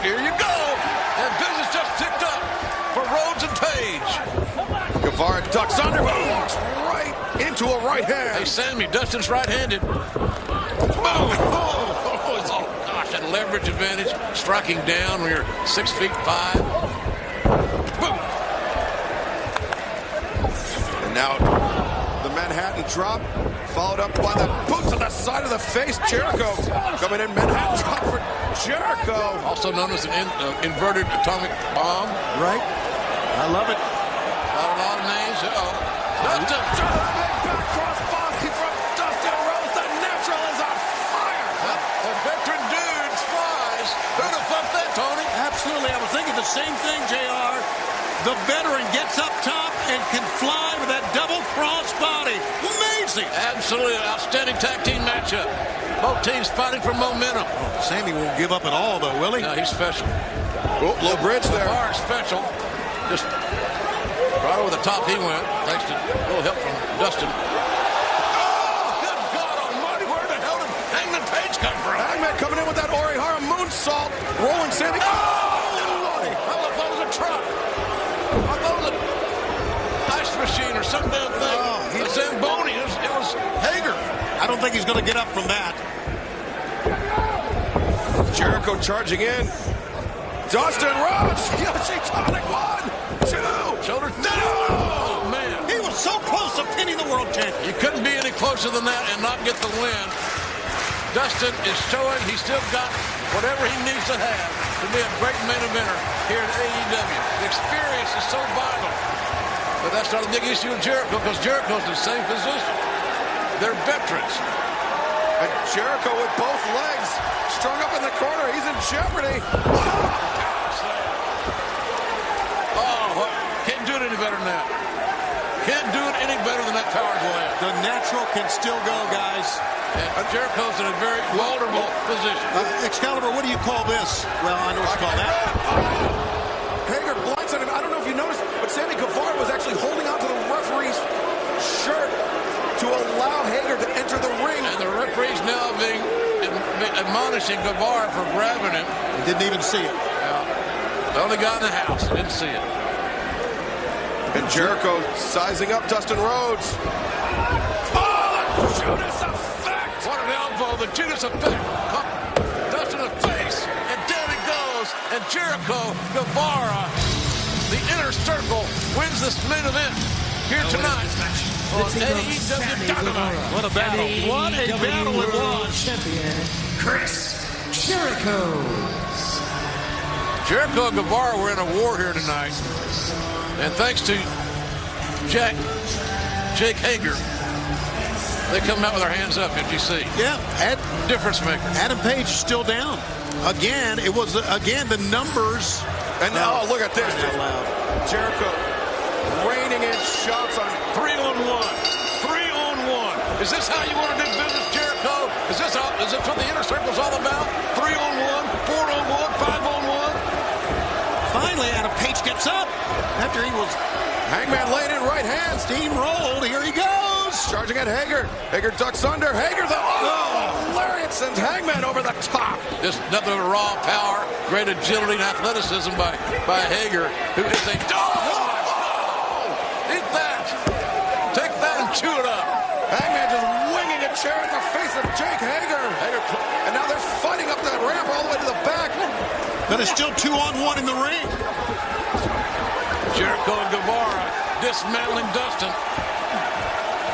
Here you go. And business just ticked up for Rhodes and Page. Guevara ducks under, right into a right hand. Hey, Sammy, Dustin's right-handed. Boom! Oh, gosh, that leverage advantage. Striking down when you're 6'5". Boom! And now the Manhattan drop, followed up by the boot to the side of the face. Jericho coming in. Manhattan drop for Jericho. Also known as an inverted atomic bomb. Right. I love it. A lot of names. Dustin. Back crossbody from Dustin Rhodes. The Natural is on fire. The veteran dude flies. Who the fuck that, Tony? Absolutely. I was thinking the same thing, JR. The veteran gets up top and can fly with that double crossbody. Amazing. Absolutely. Outstanding tag team matchup. Both teams fighting for momentum. Sammy won't give up at all, though, will he? No, he's special. Oh, low bridge there. Bar special. Just right over the top he went, thanks to a little help from Dustin. Oh, good God almighty, where the hell did Hangman Page come from? Hangman coming in with that Orihara moonsault, rolling Sammy. Oh, I thought that was a truck. I thought it was an ice machine or some damn thing. A Zamboni. It was Hager. I don't think he's going to get up from that. Jericho charging in. Dustin Rhodes. Yoshitonic 1, 2. Shoulder. Oh, man. He was so close to pinning the world champion. You couldn't be any closer than that and not get the win. Dustin is showing he's still got whatever he needs to have to be a great main eventer here at AEW. The experience is so vital. But that's not a big issue with Jericho because Jericho's in the same position. They're veterans. And Jericho with both legs strung up in the corner. He's in jeopardy. Oh, can't do it any better than that. Can't do it any better than that power slam. The Natural can still go, guys. And Jericho's in a very vulnerable position. Excalibur, what do you call this? Well, I know what you call that. Hager blindsided him. I don't know if you noticed, but Sammy Guevara was actually holding onto the referee's shirt punishing Guevara for grabbing him. He didn't even see it. Yeah. The only guy in the house didn't see it. And Jericho sizing up Dustin Rhodes. Oh, the Judas effect! What an elbow, the Judas effect. Dustin in the face, and down it goes. And Jericho Guevara, the inner circle, wins this main event here tonight on AEW Dynamite. What a battle. What a battle it was. Champion Chris Jericho. Jericho and Guevara were in a war here tonight. And thanks to Jake Hager, they come out with their hands up, did you see? Yeah. Difference maker. Adam Page is still down. Again, it was, the numbers. And now, look at this. Jericho raining in shots on 3-on-1. 3-on-1. Is this how you want to do business, Jericho? Is this what the inner circle's all about? 3-on-1, 4-on-1, 5-on-1? Finally, Adam Page gets up after he was Hangman laying in right hand. steamrolled. Here he goes. Charging at Hager. Hager ducks under. Hager lariat sends Hangman over the top. Just nothing but raw power, great agility and athleticism by Hager, who is a eat that. Take that and chew it up. Hangman just winging a chair in the face of Jake Hager. And now they're fighting up that ramp all the way to the back. But it's still 2-on-1 in the ring. Jericho and Guevara dismantling Dustin.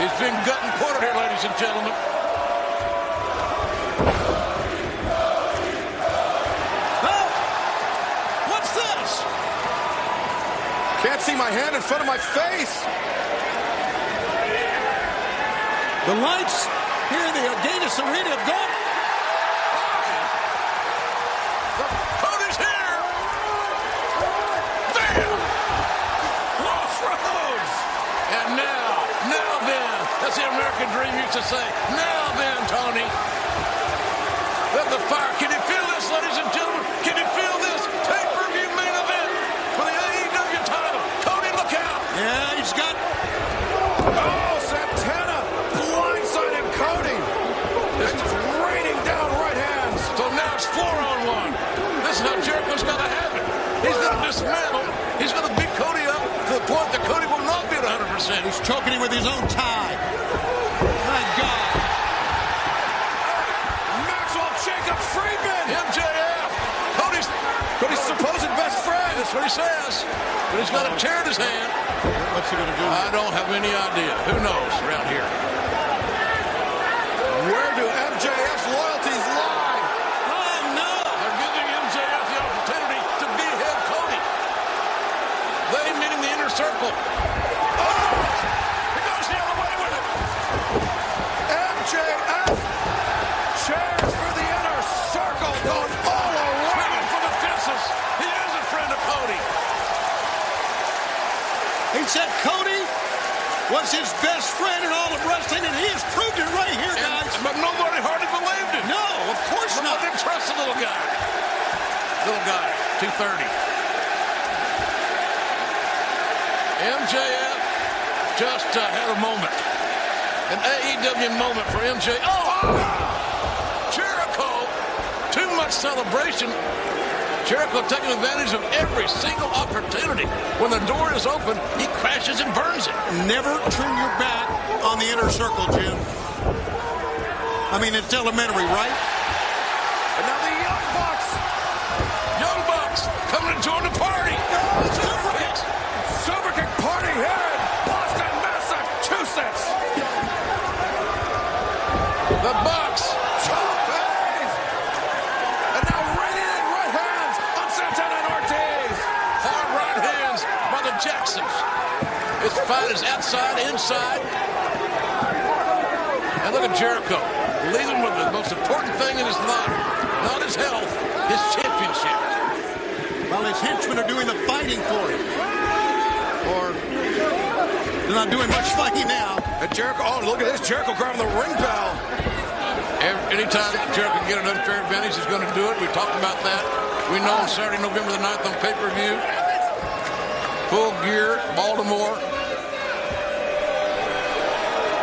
He's been gut and quartered here, ladies and gentlemen. Oh! What's this? Can't see my hand in front of my face. The lights here in the Agganis Arena have gone. Cody's here. Bam! Crossroads. And now then, that's the American Dream used to say. Now then, Tony. Let the fire. Can you feel this, ladies and gentlemen? Can you feel this? Pay-per-view main event for the AEW title. Cody, look out. Yeah, he's got. Oh, Santana blindsided Cody. This is raining down right hands. So now it's 4-on-1. This is how Jericho's got to have it. He's going to dismantle. He's going to beat Cody up to the point that Cody will not be at 100%. He's choking him with his own tie. My God. Maxwell Jacob Friedman. MJF. Cody's supposed best friend. That's what he says. But he's got a chair in his hand. What's he going to do? I don't have any idea. Who knows around here? Where do MJF's loyalties lie? Oh, no. They're giving MJF the opportunity to behead Cody. They meaning the inner circle. Oh! He goes the other way with it. MJF chairs for the inner circle going all around. Swinging for the fences. He is a friend of Cody. He said Cody was his best friend in all of wrestling, and he has proved it right here, guys. But nobody hardly believed it. No, of course not. Nobody didn't trust the little guy. Little guy, 230. MJF just had a moment. An AEW moment for MJF. Oh! Jericho. Too much celebration. Jericho taking advantage of every single opportunity. When the door is open, he crashes and burns it. Never turn your back on the inner circle, Jim. I mean, it's elementary, right? And now the Young Bucks. Young Bucks coming to join the party. Super Kick party here in Boston, Massachusetts. The Bucks. And now raining in right hands on Santana and Ortiz. Hard right hands by the Jacksons. This fight is outside, inside. And look at Jericho. Leaving with the most important thing in his life. Not his health, his championship. Well, his henchmen are doing the fighting for him. Or they're not doing much fighting now. And Jericho, oh, look at this. Jericho grabbing the ring bell. Anytime Jericho can get an unfair advantage, he's going to do it. We talked about that. We know on Saturday, November the 9th on pay-per-view. Full Gear, Baltimore.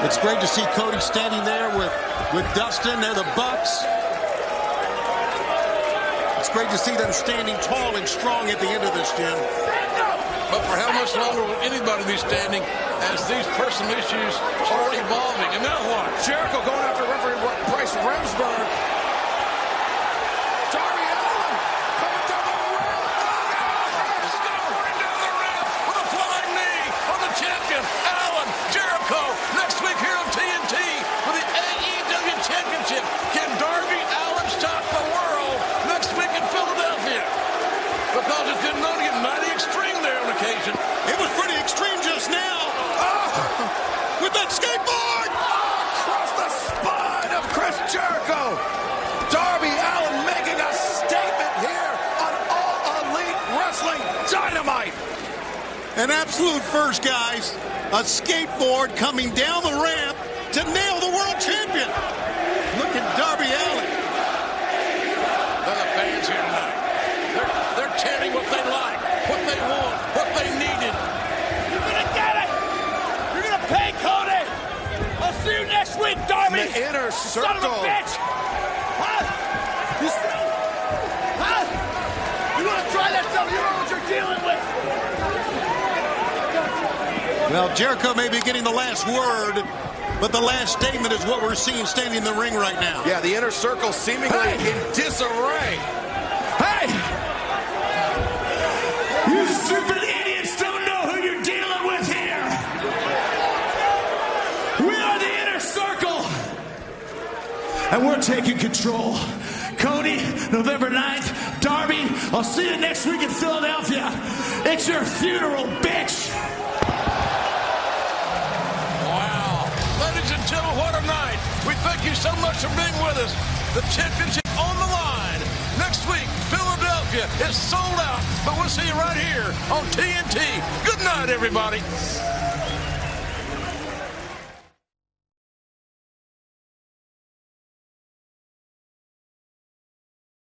It's great to see Cody standing there with Dustin. They're the Bucks. great to see them standing tall and strong at the end of this, Jim. But for how much longer will anybody be standing as these personal issues are evolving? And now what? Jericho going after referee Bryce Remsburg. Darby Allin coming down the ramp. He's going down the ramp with a flying knee on the champion, Allin. Jericho next week here on TNT for the AEW Championship. Can Darby Allin stop the world next week in Philadelphia? Because it's been known to get mighty extreme there on occasion. It was pretty extreme just now. With that skateboard! Across the spine of Chris Jericho. Darby Allin making a statement here on All Elite Wrestling Dynamite. An absolute first, guys. A skateboard coming down the ramp to nail the world champion. Look at Darby Allin. They're the fans here tonight. They're chanting what they like, what they want, what they needed. You're gonna get it! You're gonna pay, Cody! I'll see you next week, Darby! The inner circle. Son of a bitch! Huh? You wanna try that stuff? You know what you're dealing with! Well, Jericho may be getting the last word, but the last statement is what we're seeing standing in the ring right now. Yeah, the inner circle seemingly in disarray. Hey! You stupid idiots don't know who you're dealing with here! We are the Inner Circle! And we're taking control. Cody, November 9th. Darby, I'll see you next week in Philadelphia. It's your funeral, bitch! Wow. Ladies and gentlemen, what a night. We thank you so much for being with us. The championship on the line. Next week, Philadelphia is sold out, but we'll see you right here on TNT. Good night, everybody.